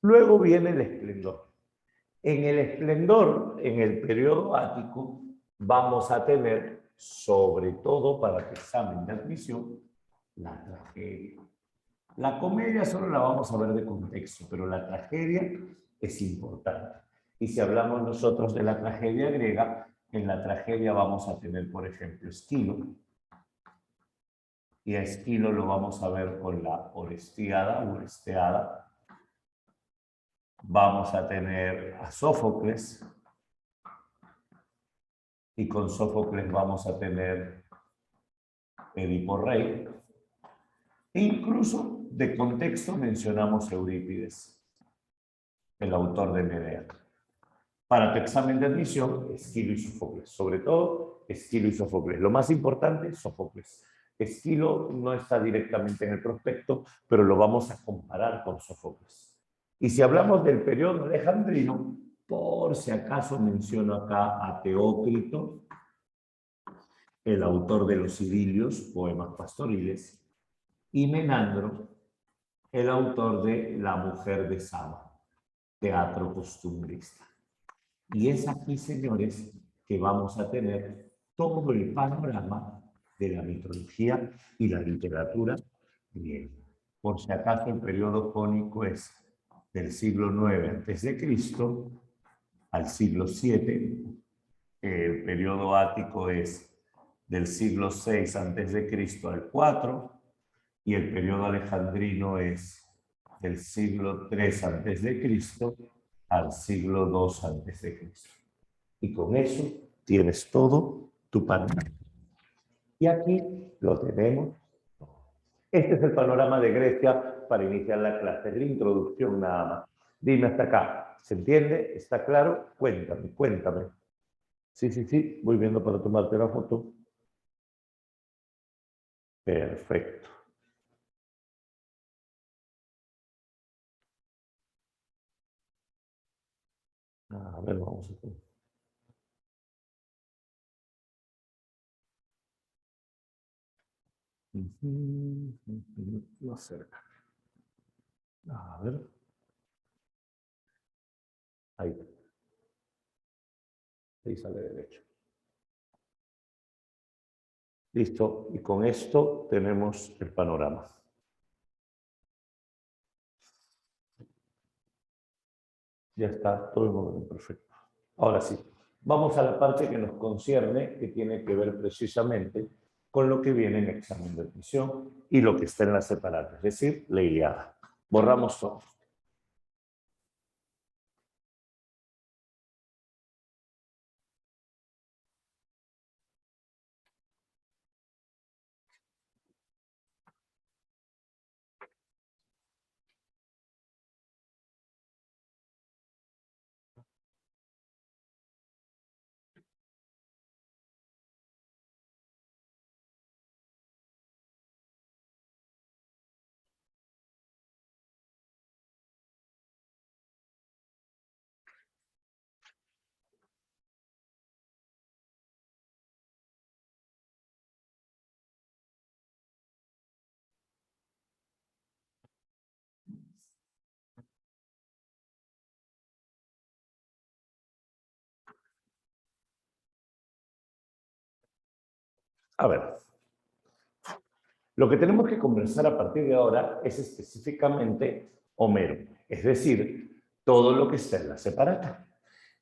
Luego viene el esplendor. En el esplendor, en el periodo ático, vamos a tener, sobre todo para el examen de admisión, la tragedia. La comedia solo la vamos a ver de contexto, pero la tragedia es importante. Y si hablamos nosotros de la tragedia griega, en la tragedia vamos a tener, por ejemplo, Esquilo, y a Esquilo lo vamos a ver con la Orestiada, vamos a tener a Sófocles, y con Sófocles vamos a tener Edipo Rey, e incluso de contexto mencionamos a Eurípides, el autor de Medea. Para tu examen de admisión, Esquilo y Sófocles. Sobre todo, Esquilo y Sófocles. Lo más importante, Sófocles. Esquilo no está directamente en el prospecto, pero lo vamos a comparar con Sófocles. Y si hablamos del periodo alejandrino, por si acaso menciono acá a Teócrito, el autor de los Idilios, poemas pastoriles, y Menandro, el autor de La mujer de Saba, teatro costumbrista. Y es aquí, señores, que vamos a tener todo el panorama de la mitología y la literatura griega. Por si acaso, el periodo jónico es del siglo IX a.C. al siglo VII. El periodo ático es del siglo VI a.C. al IV, y el periodo alejandrino es del siglo III a.C. al siglo II a.C. Y con eso tienes todo tu panorama. Y aquí lo tenemos. Este es el panorama de Grecia para iniciar la clase. Es la introducción nada más. Dime hasta acá. ¿Se entiende? ¿Está claro? Cuéntame, cuéntame. Sí, sí, sí. Voy viendo para tomarte la foto. Perfecto. A ver, vamos a ver. Más cerca. A ver. Ahí. Ahí sale derecho. Listo. Y con esto tenemos el panorama. Ya está todo en orden, perfecto. Ahora sí, vamos a la parte que nos concierne, que tiene que ver precisamente con lo que viene en examen de admisión y lo que está en la separata, es decir, la Ilíada. Borramos todo. A ver, lo que tenemos que conversar a partir de ahora es específicamente Homero, es decir, todo lo que está en la separata.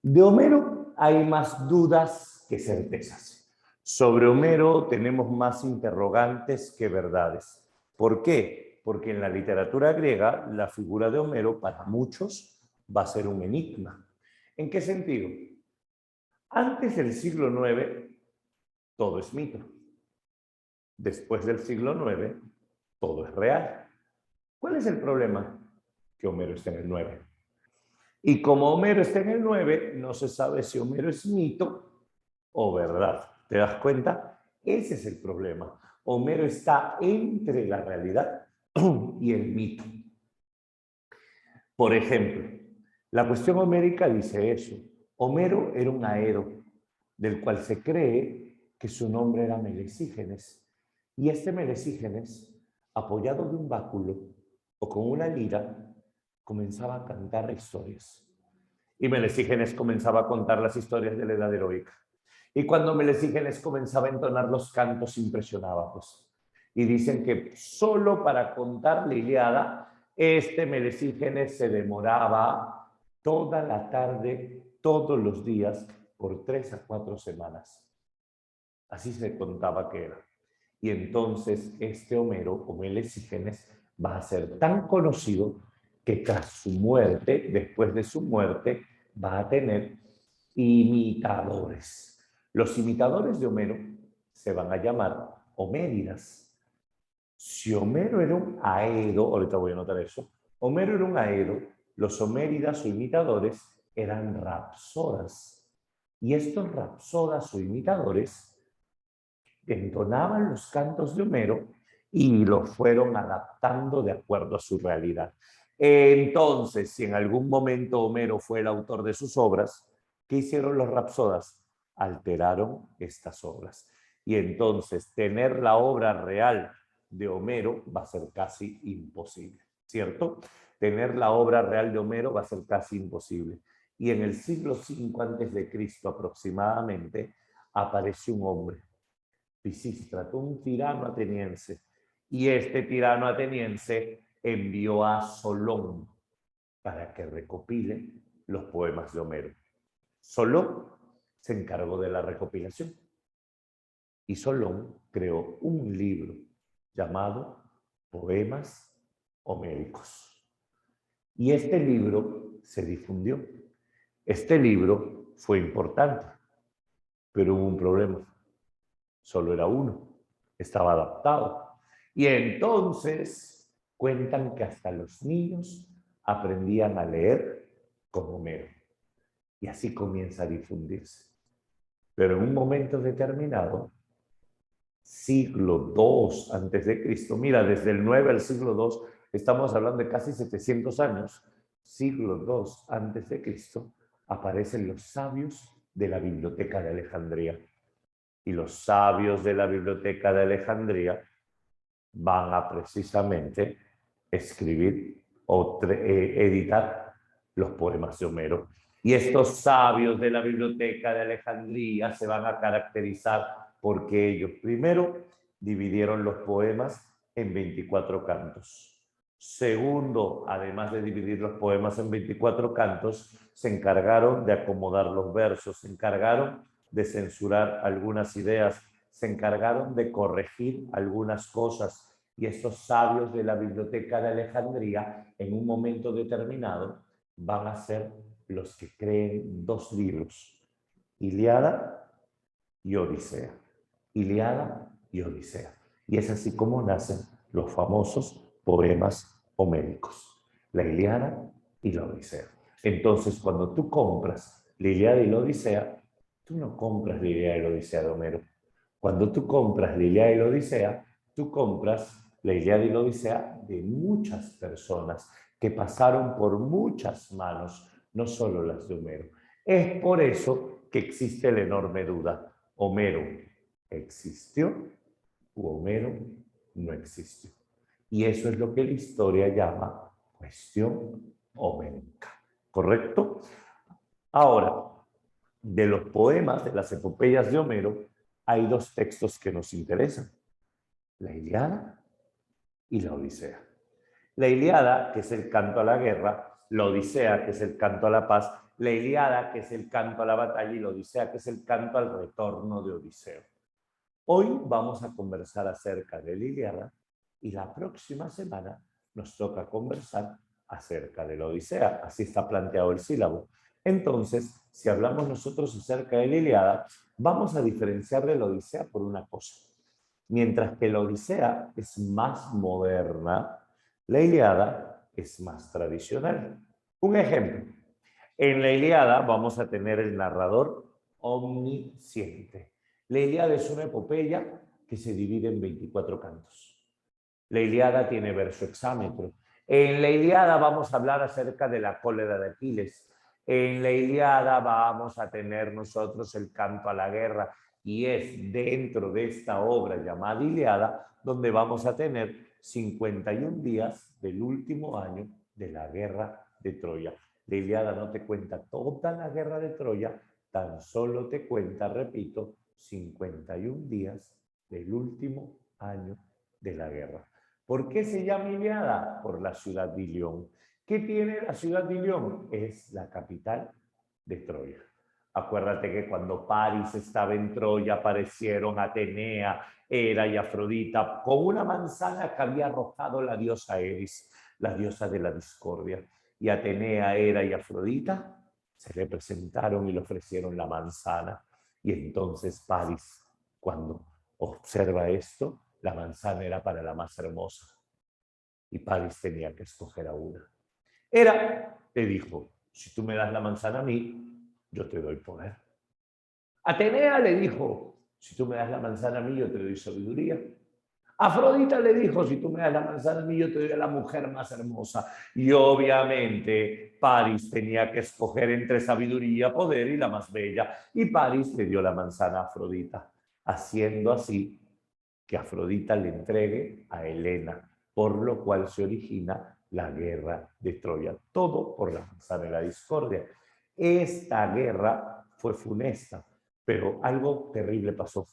De Homero hay más dudas que certezas. Sobre Homero tenemos más interrogantes que verdades. ¿Por qué? Porque en la literatura griega la figura de Homero para muchos va a ser un enigma. ¿En qué sentido? Antes del siglo IX todo es mito. Después del siglo IX todo es real. ¿Cuál es el problema? Que Homero está en el 9. Y como Homero está en el 9, no se sabe si Homero es mito o verdad. ¿Te das cuenta? Ese es el problema. Homero está entre la realidad y el mito. Por ejemplo, la cuestión homérica dice eso. Homero era un aero, del cual se cree que su nombre era Melesígenes. Y este Melesígenes, apoyado de un báculo o con una lira, comenzaba a cantar historias. Y Melesígenes comenzaba a contar las historias de la edad heroica. Y cuando Melesígenes comenzaba a entonar los cantos, impresionaba, pues. Y dicen que solo para contar la Ilíada, Melesígenes se demoraba toda la tarde, todos los días, por 3 a 4 semanas. Así se contaba que era. Y entonces Homero, o Melesígenes, va a ser tan conocido que tras su muerte, después de su muerte, va a tener imitadores. Los imitadores de Homero se van a llamar homéridas. Si Homero era un aedo, ahorita voy a anotar eso, Homero era un aedo, los homéridas o imitadores eran rapsodas. Y estos rapsodas o imitadores entonaban los cantos de Homero y los fueron adaptando de acuerdo a su realidad. Entonces, si en algún momento Homero fue el autor de sus obras, ¿qué hicieron los rapsodas? Alteraron estas obras. Y entonces tener la obra real de Homero va a ser casi imposible, ¿cierto? Tener la obra real de Homero va a ser casi imposible. Y en el siglo V a.C. aproximadamente aparece un hombre, Pisístrato, un tirano ateniense. Y este tirano ateniense envió a Solón para que recopile los poemas de Homero. Solón se encargó de la recopilación. Y Solón creó un libro llamado Poemas Homéricos. Y este libro se difundió. Este libro fue importante, pero hubo un problema. Solo era uno, estaba adaptado. Y entonces cuentan que hasta los niños aprendían a leer con Homero. Y así comienza a difundirse. Pero en un momento determinado, siglo II antes de Cristo, mira, desde el 9 al siglo II, estamos hablando de casi 700 años, siglo II antes de Cristo, aparecen los sabios de la Biblioteca de Alejandría. Y los sabios de la Biblioteca de Alejandría van a precisamente escribir o editar los poemas de Homero. Y estos sabios de la Biblioteca de Alejandría se van a caracterizar porque ellos primero dividieron los poemas en 24 cantos. Segundo, además de dividir los poemas en 24 cantos, se encargaron de acomodar los versos, se encargaron de censurar algunas ideas, se encargaron de corregir algunas cosas. Y estos sabios de la Biblioteca de Alejandría, en un momento determinado, van a ser los que creen dos libros, Ilíada y Odisea. Ilíada y Odisea. Y es así como nacen los famosos poemas homéricos, la Ilíada y la Odisea. Entonces, cuando tú compras la Ilíada y la Odisea, tú no compras la Ilíada y la Odisea de Homero. Cuando tú compras la Ilíada y la Odisea, tú compras la Ilíada y la Odisea de muchas personas que pasaron por muchas manos, no solo las de Homero. Es por eso que existe la enorme duda. ¿Homero existió u Homero no existió? Y eso es lo que la historia llama cuestión homérica. ¿Correcto? Ahora, de los poemas, de las epopeyas de Homero, hay dos textos que nos interesan: la Ilíada y la Odisea. La Ilíada, que es el canto a la guerra, la Odisea, que es el canto a la paz, la Ilíada, que es el canto a la batalla, y la Odisea, que es el canto al retorno de Odiseo. Hoy vamos a conversar acerca de la Ilíada y la próxima semana nos toca conversar acerca de la Odisea. Así está planteado el sílabo. Entonces, si hablamos nosotros acerca de la Ilíada, vamos a diferenciar de la Odisea por una cosa. Mientras que la Odisea es más moderna, la Ilíada es más tradicional. Un ejemplo. En la Ilíada vamos a tener el narrador omnisciente. La Ilíada es una epopeya que se divide en 24 cantos. La Ilíada tiene verso hexámetro. En la Ilíada vamos a hablar acerca de la cólera de Aquiles. En la Ilíada vamos a tener nosotros el canto a la guerra, y es dentro de esta obra llamada Ilíada donde vamos a tener 51 días del último año de la guerra de Troya. La Ilíada no te cuenta toda la guerra de Troya, tan solo te cuenta, repito, 51 días del último año de la guerra. ¿Por qué se llama Ilíada? Por la ciudad de Ilión. ¿Qué tiene la ciudad de Ilión? Es la capital de Troya. Acuérdate que cuando París estaba en Troya aparecieron Atenea, Hera y Afrodita con una manzana que había arrojado la diosa Eris, la diosa de la discordia. Y Atenea, Hera y Afrodita se le presentaron y le ofrecieron la manzana. Y entonces París, cuando observa esto, la manzana era para la más hermosa. Y París tenía que escoger a una. Hera le dijo, si tú me das la manzana a mí, yo te doy poder. Atenea le dijo, si tú me das la manzana a mí, yo te doy sabiduría. Afrodita le dijo, si tú me das la manzana a mí, yo te doy a la mujer más hermosa. Y obviamente París tenía que escoger entre sabiduría, poder y la más bella. Y París le dio la manzana a Afrodita, haciendo así que Afrodita le entregue a Helena, por lo cual se origina la guerra de Troya. Todo por la manzana de la discordia. Esta guerra fue funesta, pero algo terrible pasó.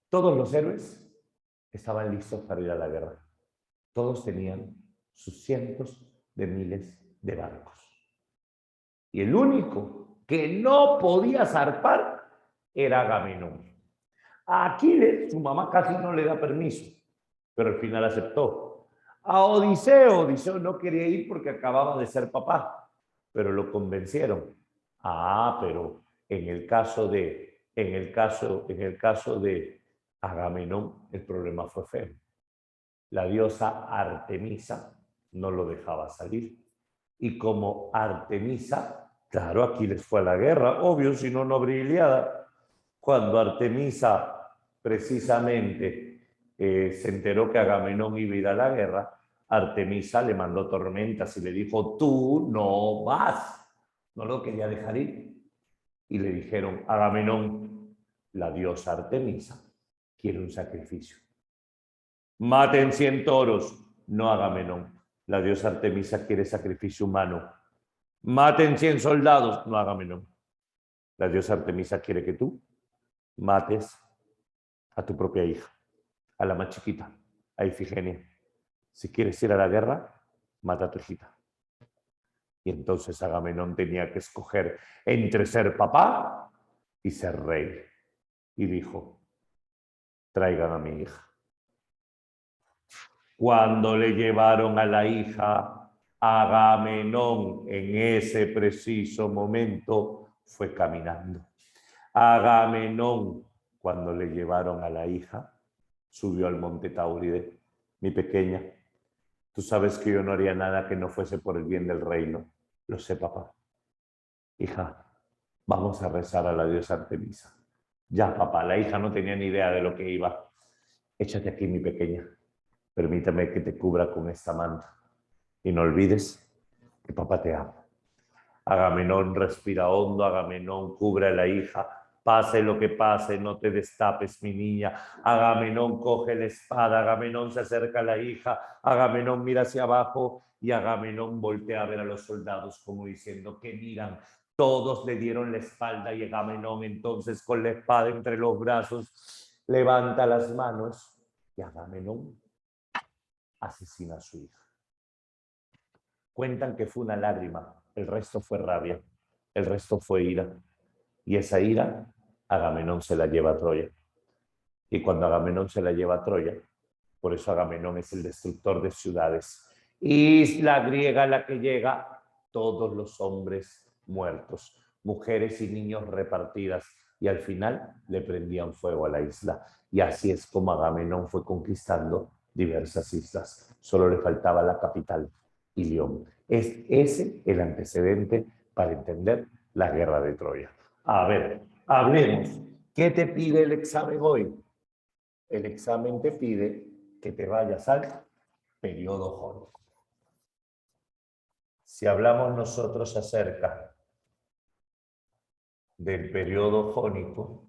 Todos los héroes estaban listos para ir a la guerra. Todos tenían sus cientos de miles de barcos. Y el único que no podía zarpar era Agamenón. A Aquiles, su mamá casi no le da permiso, pero al final aceptó. A Odiseo no quería ir porque acababa de ser papá, pero lo convencieron. Pero en el caso de Agamenón, el problema fue feo. La diosa Artemisa no lo dejaba salir. Y como Artemisa, claro, Aquiles fue a la guerra, obvio, si no, no habría Ilíada. Cuando Artemisa precisamente se enteró que Agamenón iba a ir a la guerra, Artemisa le mandó tormentas y le dijo, tú no vas. No lo quería dejar ir. Y le dijeron, Agamenón, la diosa Artemisa quiere un sacrificio. Maten 100 toros, no Agamenón. La diosa Artemisa quiere sacrificio humano. Maten 100 soldados, no Agamenón. La diosa Artemisa quiere que tú mates a tu propia hija, a la más chiquita, a Ifigenia. Si quieres ir a la guerra, mata a tu hijita. Y entonces Agamenón tenía que escoger entre ser papá y ser rey. Y dijo, traigan a mi hija. Cuando le llevaron a la hija, Agamenón en ese preciso momento fue caminando. Agamenón, cuando le llevaron a la hija, subió al monte Tauride. Mi pequeña, tú sabes que yo no haría nada que no fuese por el bien del reino. Lo sé, papá. Hija, vamos a rezar a la diosa Artemisa. Ya, papá, la hija no tenía ni idea de lo que iba. Échate aquí, mi pequeña. Permítame que te cubra con esta manta. Y no olvides que papá te ama. Agamenón respira hondo, Agamenón cubre a la hija. Pase lo que pase, no te destapes, mi niña. Agamenón coge la espada, Agamenón se acerca a la hija, Agamenón mira hacia abajo y Agamenón voltea a ver a los soldados como diciendo que miran. Todos le dieron la espalda y Agamenón entonces con la espada entre los brazos levanta las manos y Agamenón asesina a su hija. Cuentan que fue una lágrima, el resto fue rabia, el resto fue ira. Y esa ira, Agamenón se la lleva a Troya. Y cuando Agamenón se la lleva a Troya, por eso Agamenón es el destructor de ciudades. Isla griega la que llega, todos los hombres muertos, mujeres y niños repartidas. Y al final le prendían fuego a la isla. Y así es como Agamenón fue conquistando diversas islas. Solo le faltaba la capital, Ilión. Es ese el antecedente para entender la guerra de Troya. A ver, hablemos. ¿Qué te pide el examen hoy? El examen te pide que te vayas al periodo jónico. Si hablamos nosotros acerca del periodo jónico,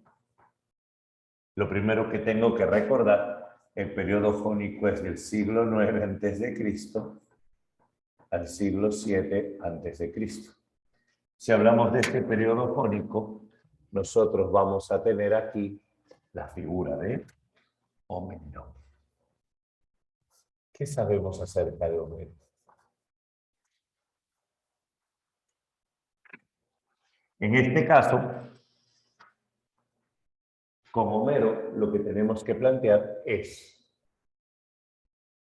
lo primero que tengo que recordar, el periodo jónico es del siglo IX a.C. al siglo VII a.C. Si hablamos de este periodo jónico, nosotros vamos a tener aquí la figura de Homero. ¿Qué sabemos acerca de Homero? En este caso, con Homero, lo que tenemos que plantear es,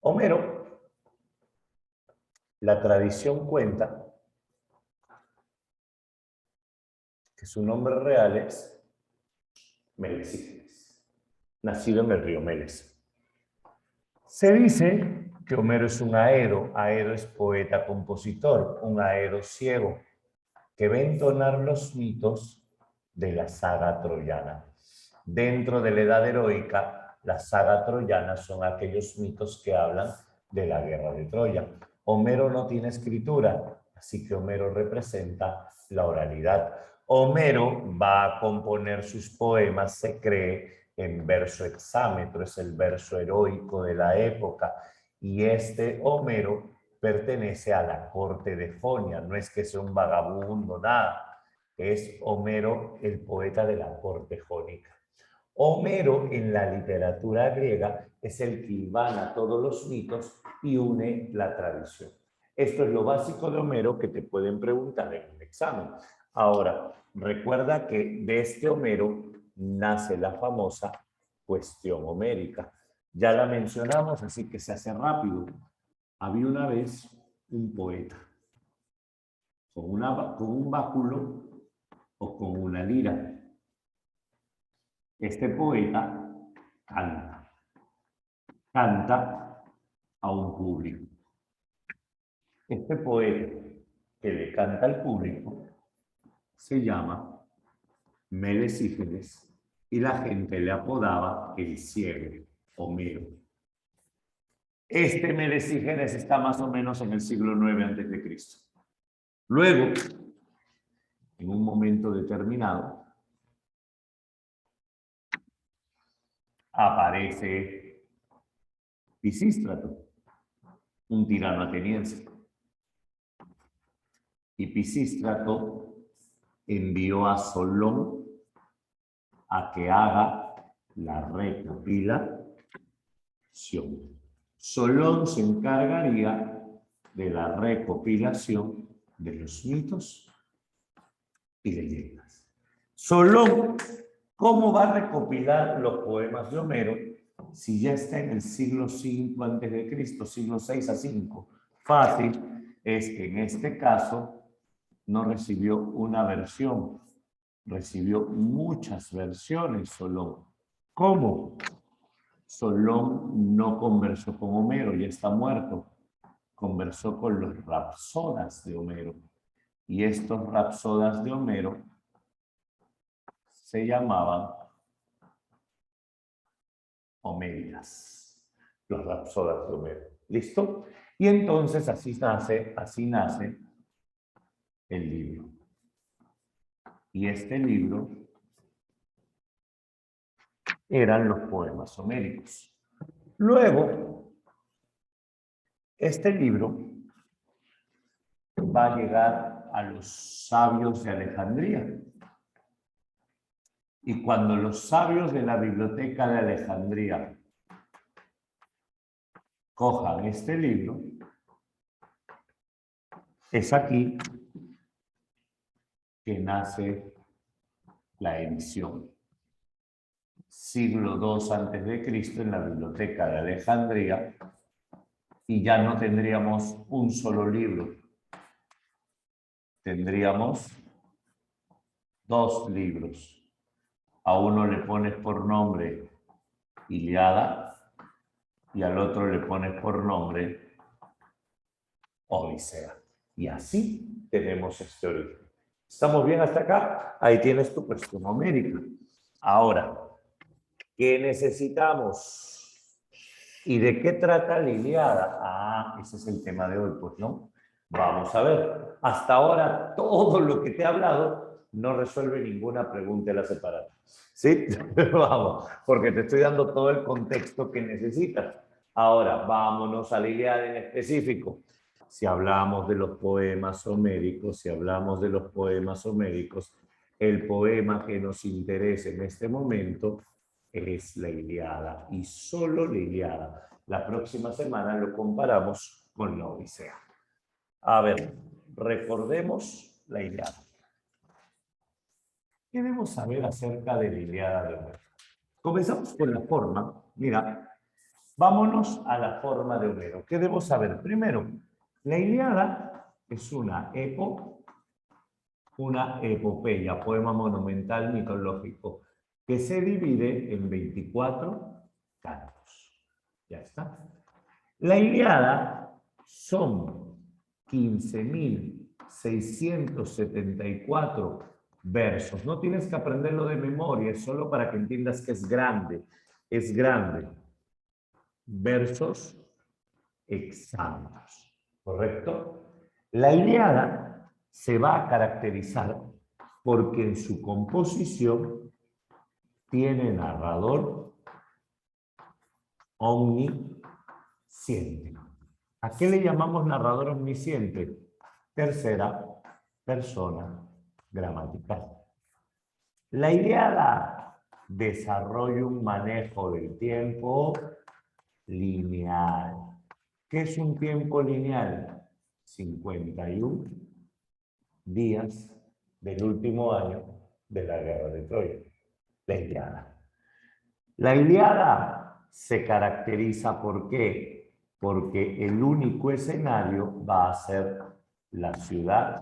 Homero, la tradición cuenta que su nombre real es Melesígenes, nacido en el río Meles. Se dice que Homero es un aero es poeta-compositor, un aero ciego, que va a entonar los mitos de la saga troyana. Dentro de la edad heroica, la saga troyana son aquellos mitos que hablan de la guerra de Troya. Homero no tiene escritura, así que Homero representa la oralidad. Homero va a componer sus poemas, se cree, en verso hexámetro, es el verso heroico de la época. Y este Homero pertenece a la corte de Jonia, no es que sea un vagabundo, nada. Es Homero el poeta de la corte jónica. Homero en la literatura griega es el que hilvana todos los mitos y une la tradición. Esto es lo básico de Homero que te pueden preguntar en un examen. Ahora, recuerda que de este Homero nace la famosa cuestión homérica. Ya la mencionamos, así que se hace rápido. Había una vez un poeta con un báculo o con una lira. Este poeta canta a un público. Este poeta que le canta al público se llama Melesígenes y la gente le apodaba el ciego, Homero. Este Melesígenes está más o menos en el siglo IX a.C. Luego, en un momento determinado, aparece Pisístrato, un tirano ateniense. Y Pisístrato envió a Solón a que haga la recopilación. Solón se encargaría de la recopilación de los mitos y leyendas. Solón, ¿cómo va a recopilar los poemas de Homero si ya está en el siglo V a.C., siglo VI a V? Fácil, es que en este caso no recibió una versión, recibió muchas versiones Solón. ¿Cómo? Solón no conversó con Homero, ya está muerto. Conversó con los rapsodas de Homero. Y estos rapsodas de Homero se llamaban Homéridas, los rapsodas de Homero. ¿Listo? Y entonces así nace el libro. Y este libro eran los poemas homéricos. Luego, este libro va a llegar a los sabios de Alejandría. Y cuando los sabios de la biblioteca de Alejandría cojan este libro, es aquí que nace la edición. Siglo II a.C. en la biblioteca de Alejandría, y ya no tendríamos un solo libro, tendríamos dos libros. A uno le pones por nombre Ilíada y al otro le pones por nombre Odisea. Y así tenemos este origen. ¿Estamos bien hasta acá? Ahí tienes tu cuestión homérica. Ahora, ¿qué necesitamos? ¿Y de qué trata la Ilíada? Ah, ese es el tema de hoy, pues, ¿no? Vamos a ver. Hasta ahora, todo lo que te he hablado no resuelve ninguna pregunta de la separada. ¿Sí? Vamos, porque te estoy dando todo el contexto que necesitas. Ahora, vámonos a la Ilíada en específico. Si hablamos de los poemas homéricos, el poema que nos interesa en este momento es la Ilíada y solo la Ilíada. La próxima semana lo comparamos con la Odisea. A ver, recordemos la Ilíada. ¿Qué debemos saber acerca de la Ilíada de Homero? Comenzamos con la forma. Mira, vámonos a la forma de Homero. ¿Qué debo saber? Primero, la Ilíada es una epopeya, poema monumental mitológico, que se divide en 24 cantos. Ya está. La Ilíada son 15.674 versos. No tienes que aprenderlo de memoria, es solo para que entiendas que es grande. Es grande. Versos exactos. ¿Correcto? La Ilíada se va a caracterizar porque en su composición tiene narrador omnisciente. ¿A qué le llamamos narrador omnisciente? Tercera persona gramatical. La Ilíada desarrolla un manejo del tiempo lineal. ¿Qué es un tiempo lineal? 51 días del último año de la guerra de Troya. La Ilíada. La Ilíada se caracteriza ¿por qué? Porque el único escenario va a ser la ciudad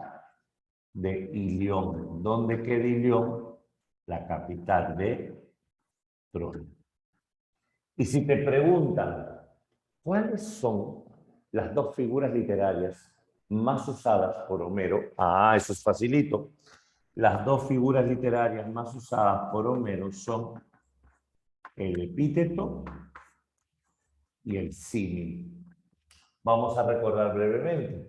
de Ilión. ¿Dónde queda Ilión? La capital de Troya. Y si te preguntan, ¿cuáles son las dos figuras literarias más usadas por Homero? Ah, eso es facilito. Las dos figuras literarias más usadas por Homero son el epíteto y el símil. Vamos a recordar brevemente.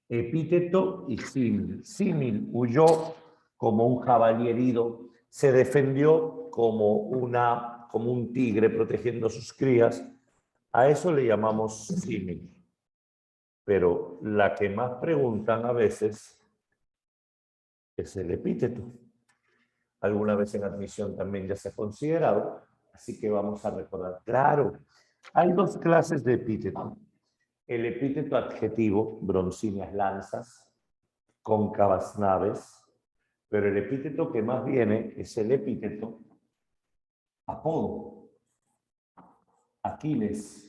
Epíteto y símil. Símil huyó como un jabalí herido, se defendió como un tigre protegiendo a sus crías. A eso le llamamos símil. Pero la que más preguntan a veces es el epíteto. Alguna vez en admisión también ya se ha considerado, así que vamos a recordar. Claro, hay dos clases de epíteto. El epíteto adjetivo, broncíneas lanzas, cóncavas naves, pero el epíteto que más viene es el epíteto apodo. Aquiles,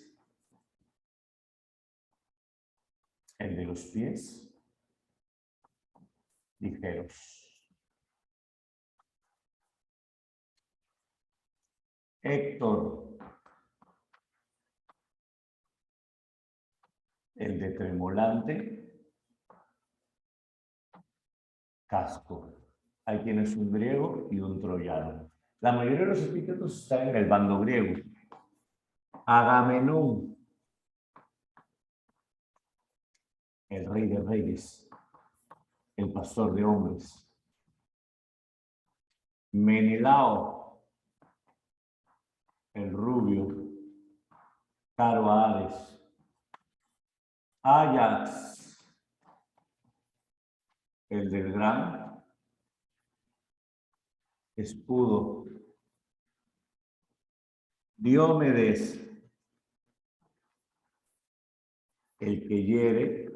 el de los pies ligeros. Héctor, el de tremolante casco. Ahí tienes un griego y un troyano. La mayoría de los epítetos están en el bando griego. Agamenón, el rey de reyes, el pastor de hombres. Menelao, el rubio, caro a Hades. Ajax, el del gran escudo. Diomedes, el que hiere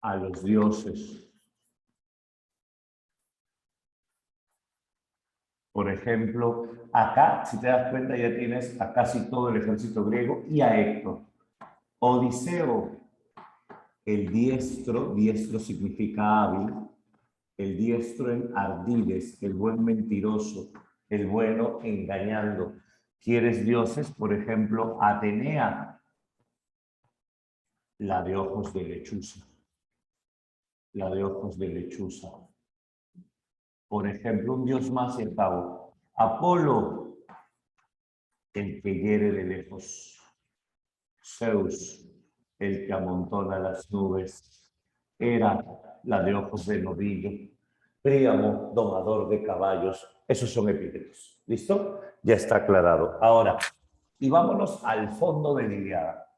a los dioses. Por ejemplo, acá, si te das cuenta, ya tienes a casi todo el ejército griego y a Héctor. Odiseo, el diestro, diestro significa hábil, el diestro en ardides, el buen mentiroso, el bueno engañando. ¿Quieres dioses? Por ejemplo, Atenea, la de ojos de lechuza. La de ojos de lechuza. Por ejemplo, un dios más y el pavo. Apolo, el que hiere de lejos. Zeus, el que amontona las nubes. Hera, la de ojos de novillo. Príamo, domador de caballos. Esos son epítetos. ¿Listo? Ya está aclarado. Ahora, y vámonos al fondo de la Ilíada.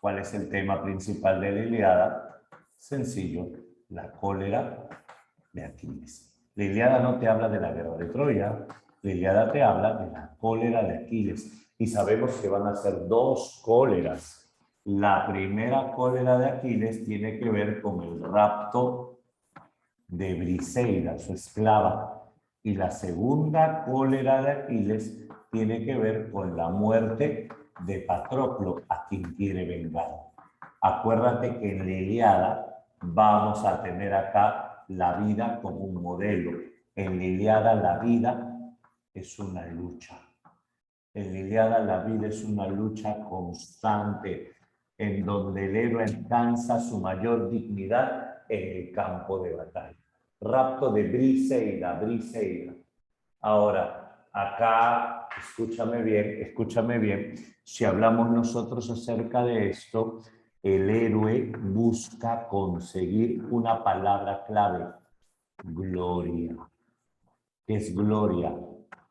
¿Cuál es el tema principal de la Ilíada? Sencillo, la cólera de Aquiles. La Ilíada no te habla de la guerra de Troya, la Ilíada te habla de la cólera de Aquiles. Y sabemos que van a ser dos cóleras. La primera cólera de Aquiles tiene que ver con el rapto de Briseida, su esclava. Y la segunda cólera de Aquiles tiene que ver con la muerte de Patroclo, a quien quiere vengar. Acuérdate que en la Ilíada vamos a tener acá la vida como un modelo. En la Ilíada la vida es una lucha. En la Ilíada la vida es una lucha constante en donde el héroe alcanza su mayor dignidad en el campo de batalla. Rapto de Briseida, Briseida. Ahora, acá, escúchame bien, si hablamos nosotros acerca de esto, el héroe busca conseguir una palabra clave, gloria. ¿Qué es gloria?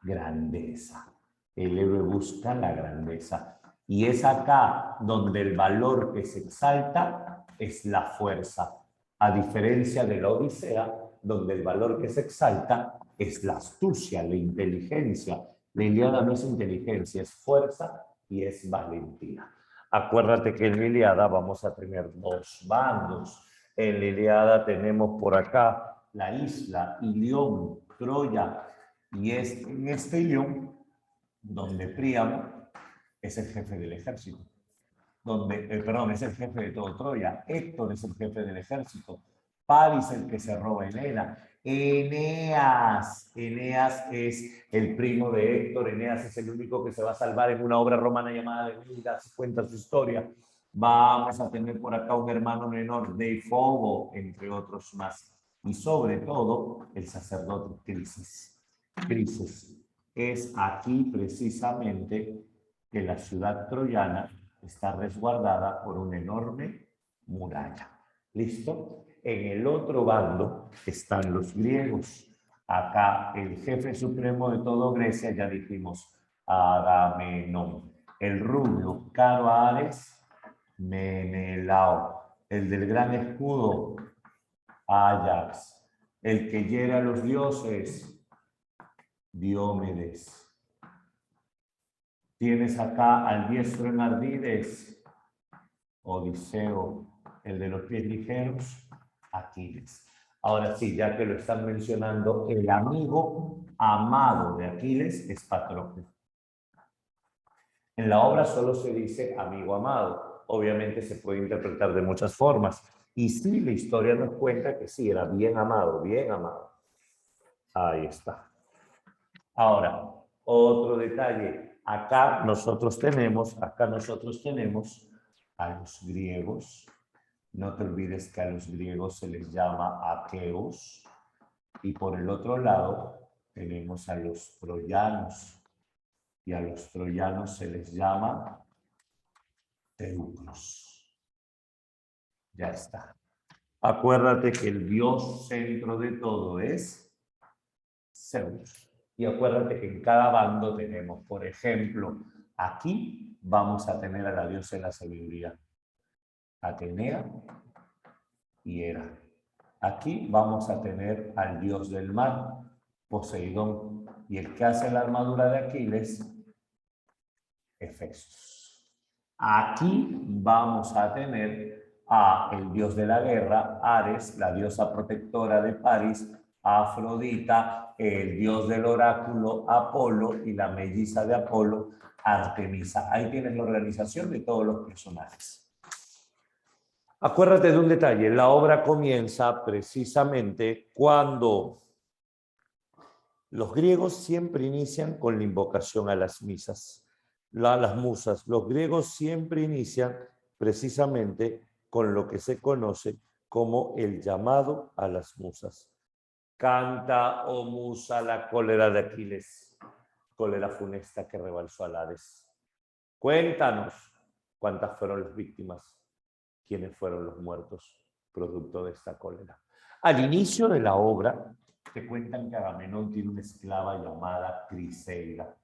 Grandeza. El héroe busca la grandeza. Y es acá donde el valor que se exalta es la fuerza. A diferencia de la Odisea, donde el valor que se exalta es la astucia, la inteligencia. La Ilíada no es inteligencia, es fuerza y es valentía. Acuérdate que en la Ilíada vamos a tener dos bandos. En la Ilíada tenemos por acá la isla Ilión, Troya, y es en este Ilión donde Príamo es el jefe del ejército, perdón, es el jefe de todo Troya, Héctor es el jefe del ejército, Paris el que se roba a Helena, Eneas es el primo de Héctor, Eneas es el único que se va a salvar en una obra romana llamada de Midas, cuenta su historia. Vamos a tener por acá un hermano menor, Deifobo, entre otros más. Y sobre todo, el sacerdote Crises. Crises. Es aquí precisamente que la ciudad troyana está resguardada por una enorme muralla. ¿Listo? En el otro bando están los griegos. Acá el jefe supremo de todo Grecia, ya dijimos, Agamenón. El rubio, Caro Ares, Menelao. El del gran escudo, Ajax. El que hiera a los dioses, Diomedes. Tienes acá al diestro en Ardides, Odiseo. El de los pies ligeros, Aquiles. Ahora sí, ya que lo están mencionando, el amigo amado de Aquiles es Patroclo. En la obra solo se dice amigo amado. Obviamente se puede interpretar de muchas formas. Y sí, la historia nos cuenta que sí, era bien amado, bien amado. Ahí está. Ahora, otro detalle. Acá nosotros tenemos a los griegos. No te olvides que a los griegos se les llama aqueos. Y por el otro lado tenemos a los troyanos. Y a los troyanos se les llama teucros. Ya está. Acuérdate que el dios centro de todo es Zeus. Y acuérdate que en cada bando tenemos, por ejemplo, aquí vamos a tener a la diosa de la sabiduría, Atenea y Hera. Aquí vamos a tener al dios del mar, Poseidón, y el que hace la armadura de Aquiles, Hefestos. Aquí vamos a tener a el dios de la guerra, Ares, la diosa protectora de París, Afrodita, el dios del oráculo, Apolo, y la melliza de Apolo, Artemisa. Ahí tienes la organización de todos los personajes. Acuérdate de un detalle, la obra comienza precisamente cuando los griegos siempre inician con la invocación a las misas, las musas. Los griegos siempre inician precisamente con lo que se conoce como el llamado a las musas. Canta, oh musa, la cólera de Aquiles, cólera funesta que rebalsó a Hades. Cuéntanos cuántas fueron las víctimas, quiénes fueron los muertos producto de esta cólera. Al inicio de la obra, te cuentan que Agamenón tiene una esclava llamada Criseida.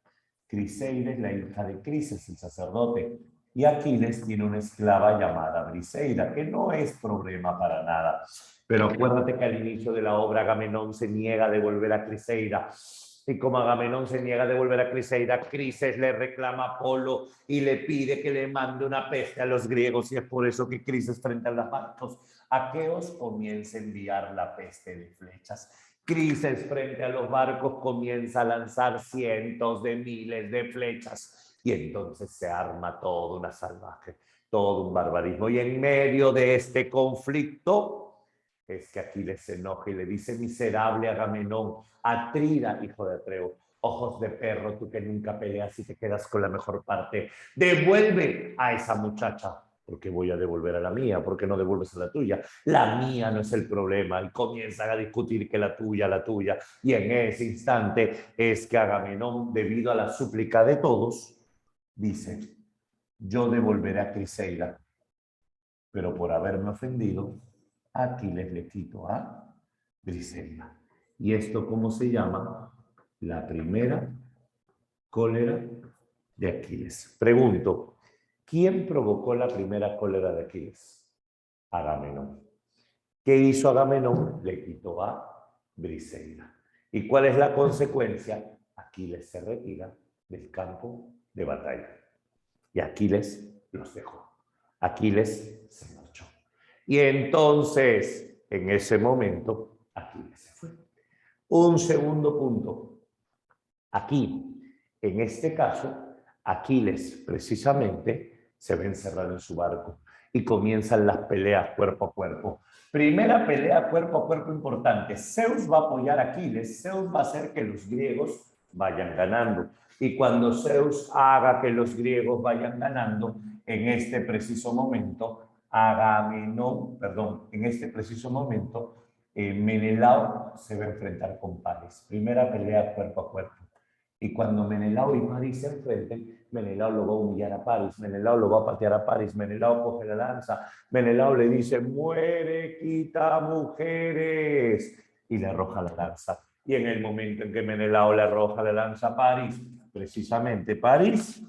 Criseida es la hija de Crises, el sacerdote. Y Aquiles tiene una esclava llamada Briseida, que no es problema para nada. Pero acuérdate que al inicio de la obra Agamenón se niega a devolver a Criseida. Y como Agamenón se niega a devolver a Criseida, Crises le reclama a Apolo y le pide que le mande una peste a los griegos. Y es por eso que Crises, frente a los barcos aqueos, comienza a enviar la peste de flechas. Crises, frente a los barcos, comienza a lanzar cientos de miles de flechas. Y entonces se arma todo una salvaje, todo un barbarismo. Y en medio de este conflicto es que Aquiles se enoja y le dice: miserable Agamenón, Atrida, hijo de Atreo, ojos de perro, tú que nunca peleas y te quedas con la mejor parte, devuelve a esa muchacha. Porque voy a devolver a la mía, porque no devuelves a la tuya. La mía no es el problema. Y comienzan a discutir que la tuya, la tuya. Y en ese instante es que Agamenón, debido a la súplica de todos, dice: yo devolveré a Criseida, pero por haberme ofendido, Aquiles le quito a Briseida. ¿Y esto cómo se llama? La primera cólera de Aquiles. Pregunto, ¿quién provocó la primera cólera de Aquiles? Agamenón. ¿Qué hizo Agamenón? Le quitó a Briseida. ¿Y cuál es la consecuencia? Aquiles se retira del campo de batalla. Y Aquiles los dejó. Aquiles se marchó. Y entonces, en ese momento, Aquiles se fue. Un segundo punto. Aquí, en este caso, Aquiles precisamente se ve encerrado en su barco y comienzan las peleas cuerpo a cuerpo. Primera pelea cuerpo a cuerpo importante. Zeus va a apoyar a Aquiles. Zeus va a hacer que los griegos vayan ganando. Y cuando Zeus haga que los griegos vayan ganando, en este preciso momento, en este preciso momento, Menelao se va a enfrentar con Paris. Primera pelea cuerpo a cuerpo. Y cuando Menelao y Paris se enfrenten, Menelao lo va a humillar a Paris, Menelao lo va a patear a Paris, Menelao coge la lanza, Menelao le dice: muere, quita mujeres, y le arroja la lanza. Y en el momento en que Menelao le arroja la lanza a Paris, precisamente Paris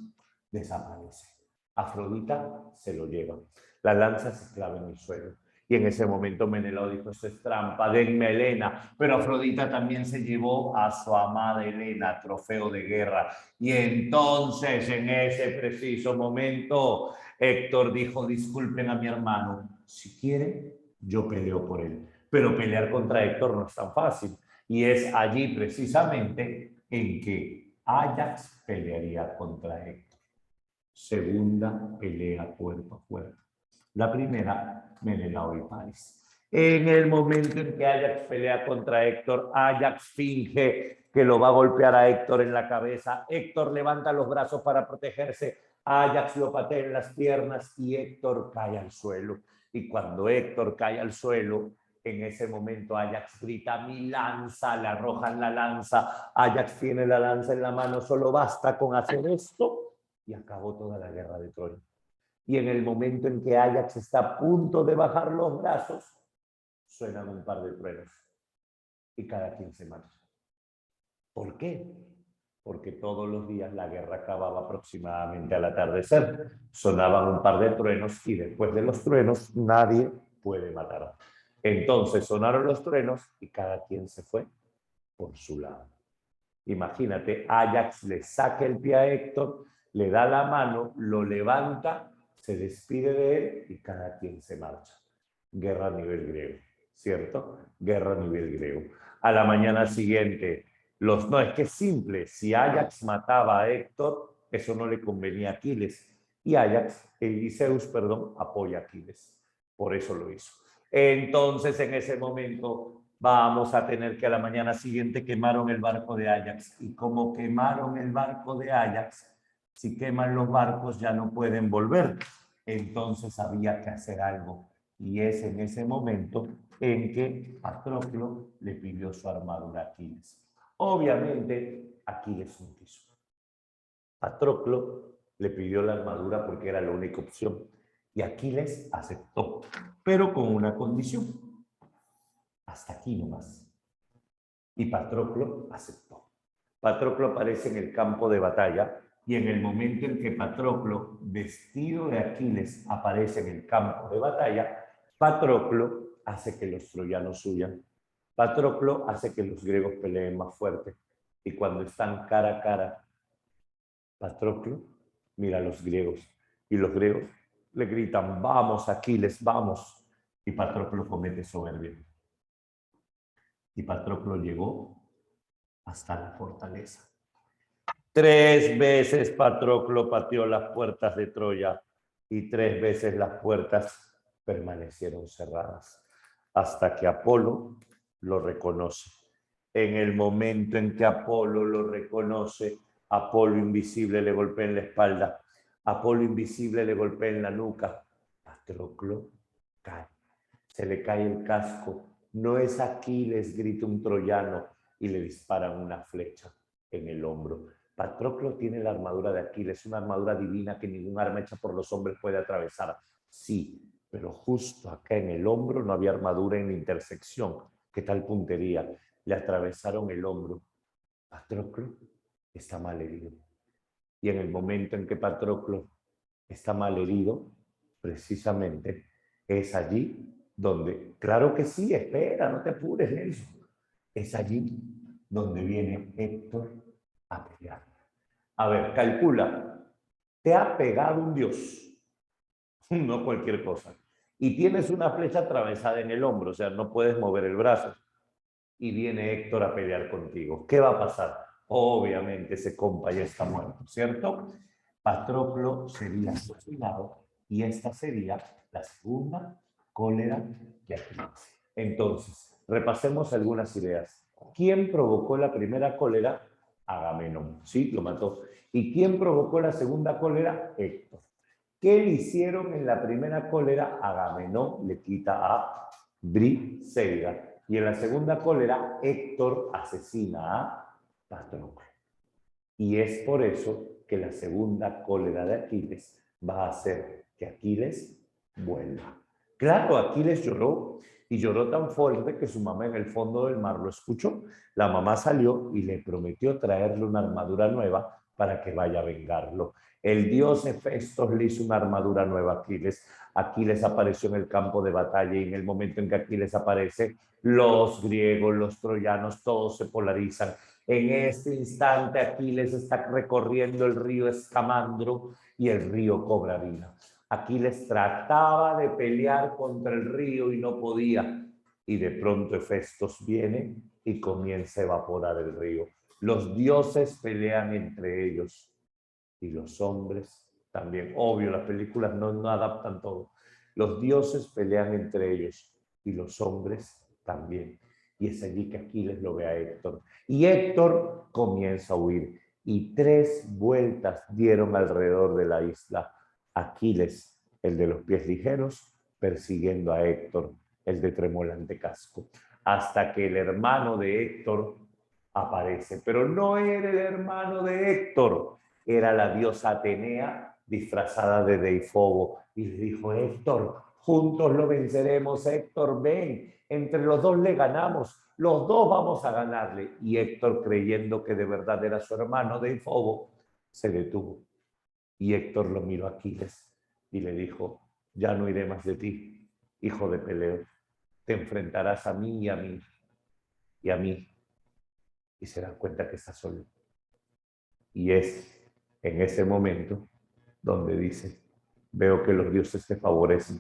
desaparece. Afrodita se lo lleva. La lanza se clava en el suelo. Y en ese momento Menelao dijo: esto es trampa, denme a Helena. Pero Afrodita también se llevó a su amada Helena, trofeo de guerra. Y entonces, en ese preciso momento, Héctor dijo: disculpen a mi hermano, si quieren, yo peleo por él. Pero pelear contra Héctor no es tan fácil. Y es allí precisamente en que Ajax pelearía contra Héctor. Segunda pelea cuerpo a cuerpo. La primera, Menelao y Paris. En el momento en que Ajax pelea contra Héctor, Ajax finge que lo va a golpear a Héctor en la cabeza. Héctor levanta los brazos para protegerse. Ajax lo patea en las piernas y Héctor cae al suelo. Y cuando Héctor cae al suelo, en ese momento Ajax grita: mi lanza, le arrojan la lanza. Ajax tiene la lanza en la mano, solo basta con hacer esto y acabó toda la guerra de Troya. Y en el momento en que Ajax está a punto de bajar los brazos, suenan un par de truenos y cada quien se marcha. ¿Por qué? Porque todos los días la guerra acababa aproximadamente al atardecer. Sonaban un par de truenos y después de los truenos nadie puede matar. Entonces sonaron los truenos y cada quien se fue por su lado. Imagínate, Ajax le saca el pie a Héctor, le da la mano, lo levanta, se despide de él y cada quien se marcha. Guerra a nivel griego, ¿cierto? Guerra a nivel griego. A la mañana siguiente, no, es que es simple, si Ajax mataba a Héctor, eso no le convenía a Aquiles. Y Zeus, apoya a Aquiles. Por eso lo hizo. Entonces, en ese momento, vamos a tener que a la mañana siguiente quemaron el barco de Ajax. Y como quemaron el barco de Ajax, si queman los barcos ya no pueden volver. Entonces había que hacer algo. Y es en ese momento en que Patroclo le pidió su armadura a Aquiles. Obviamente, Aquiles no quiso. Patroclo le pidió la armadura porque era la única opción. Y Aquiles aceptó, pero con una condición. Hasta aquí nomás. Y Patroclo aceptó. Patroclo aparece en el campo de batalla Y en el momento en que Patroclo, vestido de Aquiles, aparece en el campo de batalla, Patroclo hace que los troyanos huyan. Patroclo hace que los griegos peleen más fuerte. Y cuando están cara a cara, Patroclo mira a los griegos. Y los griegos le gritan, vamos Aquiles, vamos. Y Patroclo comete soberbia. Y Patroclo llegó hasta la fortaleza. 3 veces Patroclo pateó las puertas de Troya y 3 veces las puertas permanecieron cerradas hasta que Apolo lo reconoce. En el momento en que Apolo lo reconoce, Apolo invisible le golpea en la espalda, Apolo invisible le golpea en la nuca. Patroclo cae, se le cae el casco. No es Aquiles, grita un troyano y le disparan una flecha en el hombro. Patroclo tiene la armadura de Aquiles, una armadura divina que ningún arma hecha por los hombres puede atravesar. Sí, pero justo acá en el hombro no había armadura en la intersección. ¿Qué tal puntería? Le atravesaron el hombro. Patroclo está mal herido. Y en el momento en que Patroclo está mal herido, precisamente es allí donde, claro que sí, espera, no te apures, Nelson. Es allí donde viene Héctor a pelear. A ver, calcula, te ha pegado un dios, no cualquier cosa, y tienes una flecha atravesada en el hombro, o sea, no puedes mover el brazo, y viene Héctor a pelear contigo. ¿Qué va a pasar? Obviamente ese compa ya está muerto, ¿cierto? Patroclo sería asesinado y esta sería la segunda cólera de Aquiles. Entonces, repasemos algunas ideas. ¿Quién provocó la primera cólera? Agamenón, ¿sí? Lo mató. ¿Y quién provocó la segunda cólera? Héctor. ¿Qué le hicieron en la primera cólera? Agamenón le quita a Briseida. Y en la segunda cólera, Héctor asesina a Patroclo. Y es por eso que la segunda cólera de Aquiles va a hacer que Aquiles vuelva. Claro, Aquiles lloró y lloró tan fuerte que su mamá en el fondo del mar lo escuchó. La mamá salió y le prometió traerle una armadura nueva para que vaya a vengarlo. El dios Hefestos le hizo una armadura nueva a Aquiles. Aquiles apareció en el campo de batalla y en el momento en que Aquiles aparece, los griegos, los troyanos, todos se polarizan. En este instante Aquiles está recorriendo el río Escamandro y el río cobra vida. Aquiles trataba de pelear contra el río y no podía. Y de pronto Hefestos viene y comienza a evaporar el río. Los dioses pelean entre ellos y los hombres también. Obvio, las películas no adaptan todo. Los dioses pelean entre ellos y los hombres también. Y es allí que Aquiles lo ve a Héctor. Y Héctor comienza a huir. Y 3 vueltas dieron alrededor de la isla. Aquiles, el de los pies ligeros, persiguiendo a Héctor, el de tremolante casco. Hasta que el hermano de Héctor aparece. Pero no era el hermano de Héctor, era la diosa Atenea disfrazada de Deifobo. Y le dijo, Héctor, juntos lo venceremos, Héctor, ven, entre los dos le ganamos, los dos vamos a ganarle. Y Héctor, creyendo que de verdad era su hermano Deifobo, se detuvo. Y Héctor lo miró a Aquiles y le dijo, ya no iré más de ti, hijo de Peleo, te enfrentarás a mí y a mí, y a mí, y se dan cuenta que estás solo. Y es en ese momento donde dice, veo que los dioses te favorecen,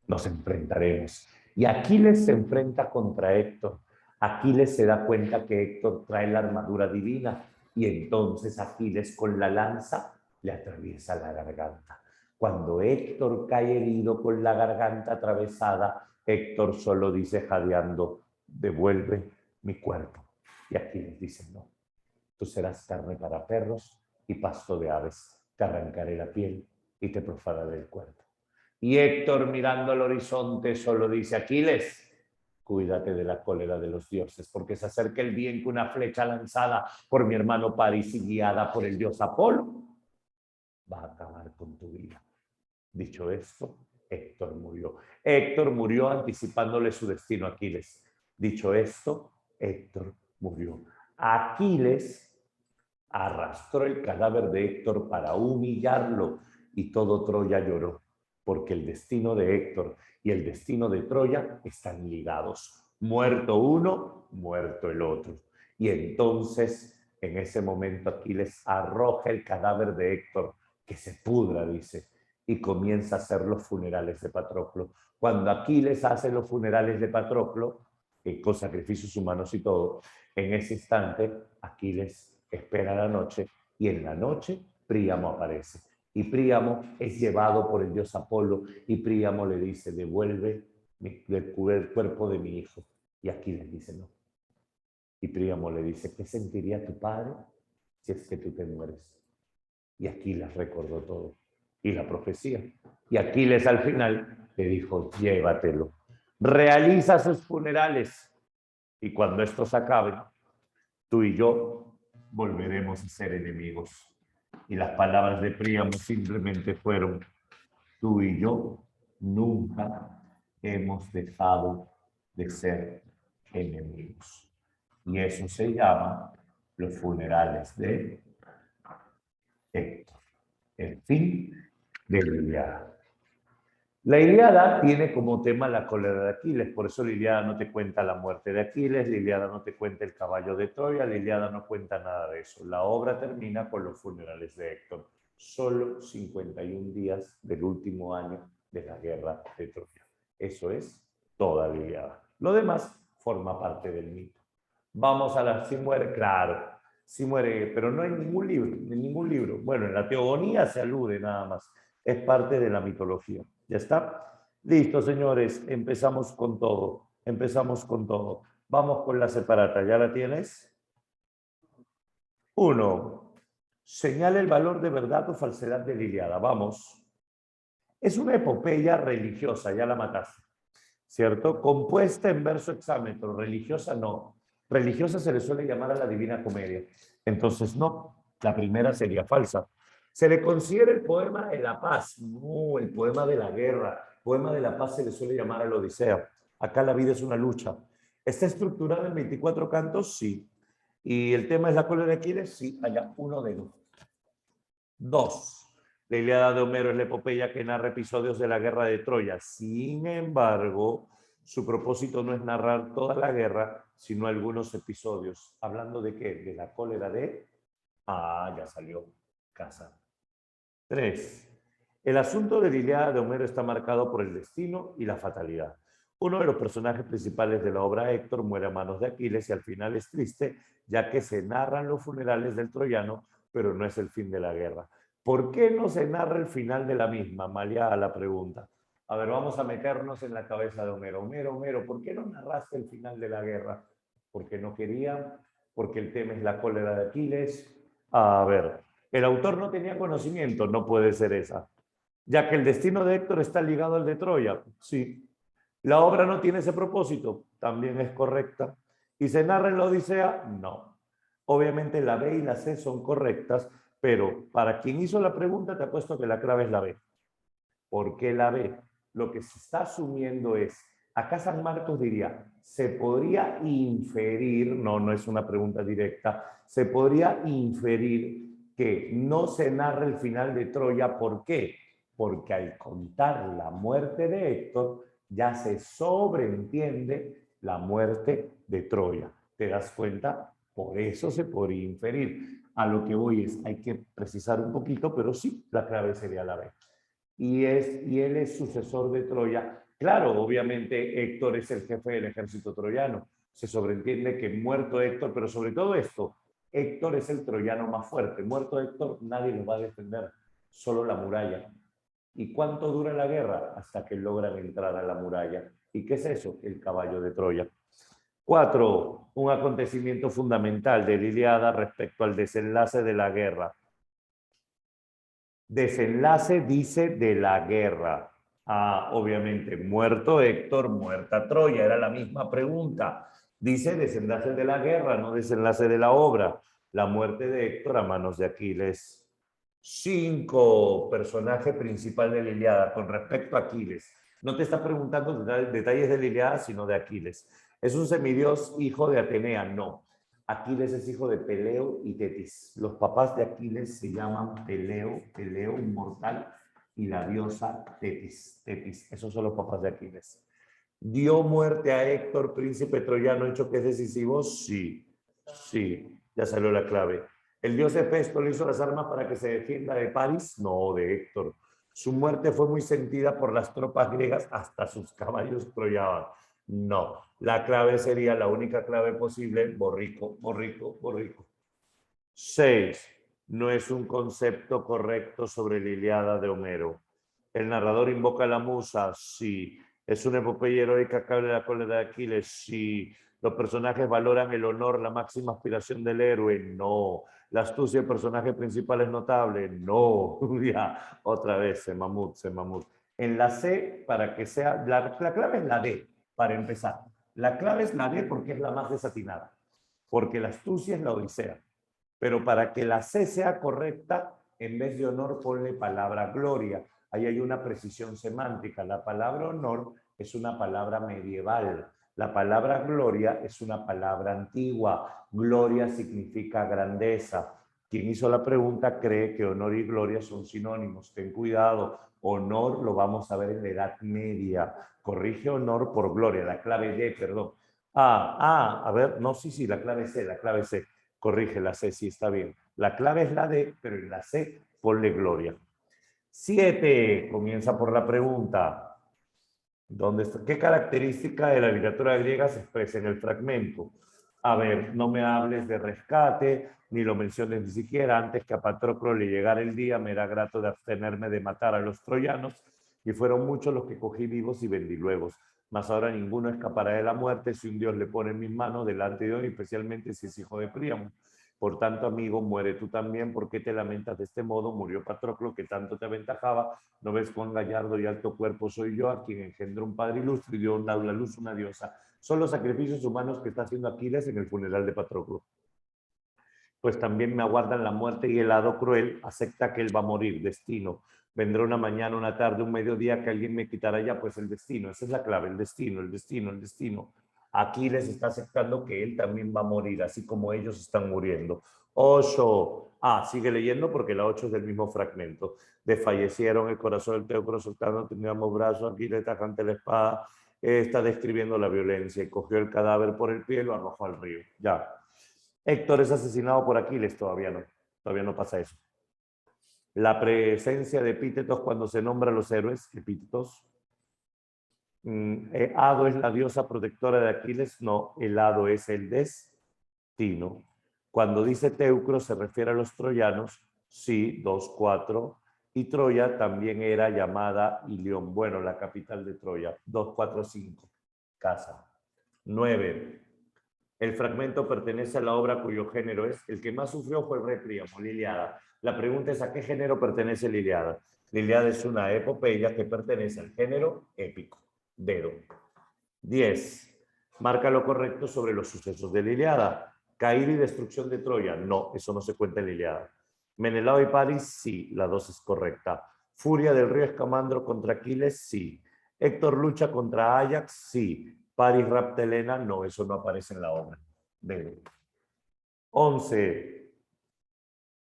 nos enfrentaremos. Y Aquiles se enfrenta contra Héctor. Aquiles se da cuenta que Héctor trae la armadura divina y entonces Aquiles con la lanza le atraviesa la garganta. Cuando Héctor cae herido con la garganta atravesada, Héctor solo dice jadeando, devuelve mi cuerpo. Y Aquiles dice, no, tú serás carne para perros y pasto de aves. Te arrancaré la piel y te profanaré el cuerpo. Y Héctor, mirando al horizonte, solo dice, Aquiles, cuídate de la cólera de los dioses, porque se acerca el bien que una flecha lanzada por mi hermano París y guiada por el dios Apolo va a acabar con tu vida. Dicho esto, Héctor murió. Héctor murió anticipándole su destino a Aquiles. Dicho esto, Héctor murió. Aquiles arrastró el cadáver de Héctor para humillarlo y todo Troya lloró, porque el destino de Héctor y el destino de Troya están ligados. Muerto uno, muerto el otro. Y entonces, en ese momento, Aquiles arroja el cadáver de Héctor, que se pudra, dice, y comienza a hacer los funerales de Patroclo. Cuando Aquiles hace los funerales de Patroclo, con sacrificios humanos y todo, en ese instante Aquiles espera la noche y en la noche Príamo aparece. Y Príamo es llevado por el dios Apolo y Príamo le dice, devuelve el cuerpo de mi hijo. Y Aquiles dice, no. Y Príamo le dice, ¿qué sentiría tu padre si es que tú te mueres? Y Aquiles recordó todo. Y la profecía. Y Aquiles al final le dijo, llévatelo. Realiza sus funerales. Y cuando estos acaben, tú y yo volveremos a ser enemigos. Y las palabras de Príamo simplemente fueron, tú y yo nunca hemos dejado de ser enemigos. Y eso se llama los funerales de Héctor. El fin de la Ilíada. La Ilíada tiene como tema la cólera de Aquiles, por eso la Ilíada no te cuenta la muerte de Aquiles, la Ilíada no te cuenta el caballo de Troya, la Ilíada no cuenta nada de eso. La obra termina con los funerales de Héctor, solo 51 días del último año de la guerra de Troya. Eso es toda la Ilíada. Lo demás forma parte del mito. Vamos a la... Si muere, claro, si muere, pero no en ningún libro, en ningún libro. Bueno, en la Teogonía se alude nada más, es parte de la mitología. ¿Ya está? Listo, señores, empezamos con todo. Empezamos con todo. Vamos con la separata. ¿Ya la tienes? 1. Señala el valor de verdad o falsedad de la Ilíada. Vamos. Es una epopeya religiosa, ya la mataste, ¿cierto? Compuesta en verso hexámetro, religiosa no. Religiosa se le suele llamar a la Divina Comedia. Entonces, no, la primera sería falsa. Se le considera el poema de la paz, no, el poema de la guerra. Poema de la paz se le suele llamar a la Odisea. Acá la vida es una lucha. ¿Está estructurada en 24 cantos? Sí. ¿Y el tema es la cólera de Aquiles? Sí, allá, uno de dos. 2. La Ilíada de Homero es la epopeya que narra episodios de la guerra de Troya. Sin embargo, su propósito no es narrar toda la guerra, sino algunos episodios. ¿Hablando de qué? De la cólera de... Ah, ya salió. Casa. 3. El asunto de la Ilíada de Homero está marcado por el destino y la fatalidad. Uno de los personajes principales de la obra, Héctor, muere a manos de Aquiles y al final es triste, ya que se narran los funerales del troyano, pero no es el fin de la guerra. ¿Por qué no se narra el final de la misma? Malia la pregunta. A ver, vamos a meternos en la cabeza de Homero. Homero, ¿por qué no narraste el final de la guerra? Porque no quería, porque el tema es la cólera de Aquiles. A ver, el autor no tenía conocimiento, no puede ser esa. Ya que el destino de Héctor está ligado al de Troya, sí. La obra no tiene ese propósito, también es correcta. ¿Y se narra en la Odisea? No. Obviamente la B y la C son correctas, pero para quien hizo la pregunta te apuesto que la clave es la B. ¿Por qué la B? Lo que se está asumiendo es, acá San Marcos diría, se podría inferir, no es una pregunta directa, se podría inferir que no se narra el final de Troya. ¿Por qué? Porque al contar la muerte de Héctor, ya se sobreentiende la muerte de Troya. ¿Te das cuenta? Por eso se podría inferir. A lo que voy es, hay que precisar un poquito, pero sí, la clave sería la B. Y él es sucesor de Troya. Claro, obviamente Héctor es el jefe del ejército troyano. Se sobreentiende que muerto Héctor, pero sobre todo esto, Héctor es el troyano más fuerte. Muerto Héctor, nadie lo va a defender, solo la muralla. ¿Y cuánto dura la guerra? Hasta que logran entrar a la muralla. ¿Y qué es eso? El caballo de Troya. 4. Un acontecimiento fundamental de la Ilíada respecto al desenlace de la guerra. Desenlace dice de la guerra. Ah, obviamente, muerto Héctor, muerta Troya, era la misma pregunta. Dice desenlace de la guerra, no desenlace de la obra. La muerte de Héctor a manos de Aquiles. 5. Personaje principal de la Ilíada con respecto a Aquiles. No te está preguntando detalles de la Ilíada, sino de Aquiles. ¿Es un semidios hijo de Atenea? No. Aquiles es hijo de Peleo y Tetis. Los papás de Aquiles se llaman Peleo, un mortal, y la diosa Tetis. Esos son los papás de Aquiles. ¿Dio muerte a Héctor, príncipe troyano, hecho que es decisivo? Sí, sí, ya salió la clave. ¿El dios Hefesto le hizo las armas para que se defienda de París? No, de Héctor. Su muerte fue muy sentida por las tropas griegas, hasta sus caballos troyaban. No, la clave sería la única clave posible, borrico. 6. No es un concepto correcto sobre la Ilíada de Homero. El narrador invoca a la musa, sí. Es una epopeya heroica que habla de la cólera de Aquiles, sí. Los personajes valoran el honor, la máxima aspiración del héroe, no. La astucia del personaje principal es notable, no. Ya, otra vez, se mamut. En la C, para que sea, la clave es la D, para empezar. La clave es la D porque es la más desatinada, porque la astucia es la odisea. Pero para que la C sea correcta, en vez de honor, ponle palabra gloria. Ahí hay una precisión semántica. La palabra honor es una palabra medieval. La palabra gloria es una palabra antigua. Gloria significa grandeza. Quien hizo la pregunta cree que honor y gloria son sinónimos. Ten cuidado. Honor lo vamos a ver en la Edad Media. Corrige honor por gloria. La clave D, perdón. A ver, no, sí, la clave C. Corrige la C, sí, está bien. La clave es la D, pero en la C ponle gloria. 7. Comienza por la pregunta. ¿Dónde está? ¿Qué característica de la literatura griega se expresa en el fragmento? A ver, no me hables de rescate, ni lo menciones ni siquiera. Antes que a Patroclo le llegara el día, me era grato de abstenerme de matar a los troyanos, y fueron muchos los que cogí vivos y vendí luego. Mas ahora ninguno escapará de la muerte si un Dios le pone en mis manos delante de Dios, especialmente si es hijo de Príamo. Por tanto, amigo, muere tú también. ¿Por qué te lamentas de este modo? Murió Patroclo, que tanto te aventajaba. ¿No ves cuán gallardo y alto cuerpo soy yo, a quien engendró un padre ilustre y dio a la luz una diosa? Son los sacrificios humanos que está haciendo Aquiles en el funeral de Patroclo. Pues también me aguardan la muerte y el hado cruel. Acepta que él va a morir, destino. Vendrá una mañana, una tarde, un mediodía que alguien me quitará ya, pues el destino. Esa es la clave, el destino. Aquiles está aceptando que él también va a morir, así como ellos están muriendo. 8. Sigue leyendo porque la 8 es del mismo fragmento. Desfallecieron el corazón del Teucro soltando, teníamos brazos, Aquiles tajante la espada. Está describiendo la violencia y cogió el cadáver por el pie y lo arrojó al río. Ya. Héctor es asesinado por Aquiles, todavía no pasa eso. La presencia de epítetos cuando se nombra a los héroes, epítetos. Hado es la diosa protectora de Aquiles, no, el hado es el destino. Cuando dice Teucro se refiere a los troyanos, sí, 2-4, y Troya también era llamada Ilión, bueno, la capital de Troya, 2-4-5, casa. 9. El fragmento pertenece a la obra cuyo género es, el que más sufrió fue el rey Príamo, la Ilíada. La pregunta es, ¿a qué género pertenece la Ilíada? La Ilíada es una epopeya que pertenece al género épico. Dedo. 10. Marca lo correcto sobre los sucesos de la Ilíada. Caída y destrucción de Troya. No, eso no se cuenta en la Ilíada. Menelao y París, sí, la 2 es correcta. Furia del río Escamandro contra Aquiles, sí. Héctor lucha contra Ajax, sí. París rapta Helena, no, eso no aparece en la obra. Dedo. 11.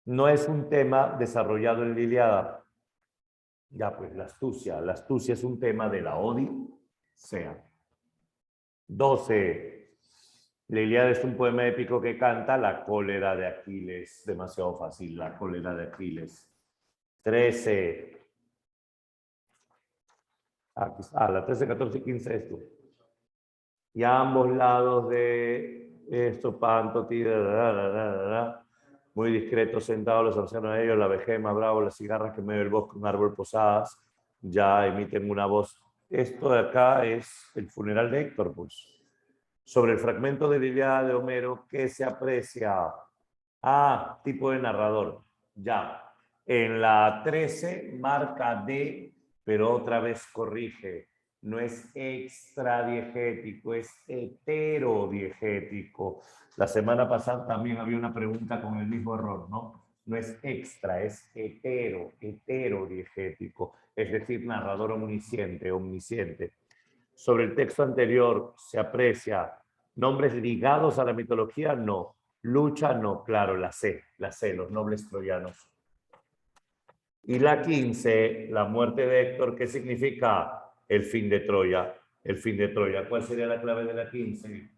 No es un tema desarrollado en la Ilíada. Ya, pues la astucia. La astucia es un tema de la Odisea. 12. La Ilíada es un poema épico que canta la cólera de Aquiles. Demasiado fácil, la cólera de Aquiles. 13. La 13, 14 y 15 esto. Y a ambos lados de esto, Panto, muy discretos sentados los ancianos de ellos, la vejema, bravo, las cigarras que en medio del bosque, un árbol posadas, ya emiten una voz. Esto de acá es el funeral de Héctor, pues. Sobre el fragmento de la Ilíada de Homero, ¿qué se aprecia? Tipo de narrador. Ya. En la 13 marca D, pero otra vez corrige. No es extradiegético, es heterodiegético. La semana pasada también había una pregunta con el mismo error, ¿no? No es extra, es heterodiegético. Es decir, narrador omnisciente. Sobre el texto anterior se aprecia Nombres ligados a la mitología, no. Lucha, no, claro, la C, los nobles troyanos. Y la 15, la muerte de Héctor, ¿qué significa? El fin de Troya. El fin de Troya. ¿Cuál sería la clave de la 15?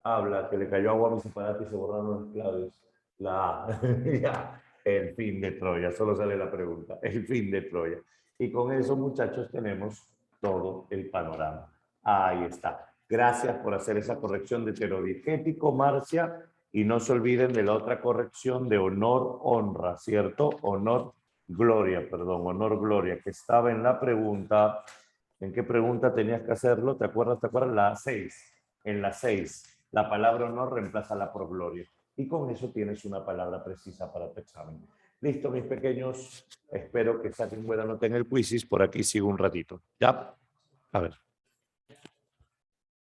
Habla, que le cayó agua a mi separate y se borraron las claves. La A. Ya. El fin de Troya. Solo sale la pregunta. El fin de Troya. Y con eso, muchachos, tenemos todo el panorama. Ahí está. Gracias por hacer esa corrección de heterodigético, Marcia. Y no se olviden de la otra corrección de honor, honra, ¿cierto? Honor, gloria, perdón, honor, gloria, que estaba en la pregunta. ¿En qué pregunta tenías que hacerlo? ¿Te acuerdas? ¿Te acuerdas? La 6. En la 6, la palabra honor reemplázala por gloria. Y con eso tienes una palabra precisa para tu examen. Listo, mis pequeños. Espero que saquen buena nota en el quizzes. Por aquí sigo un ratito. ¿Ya? A ver.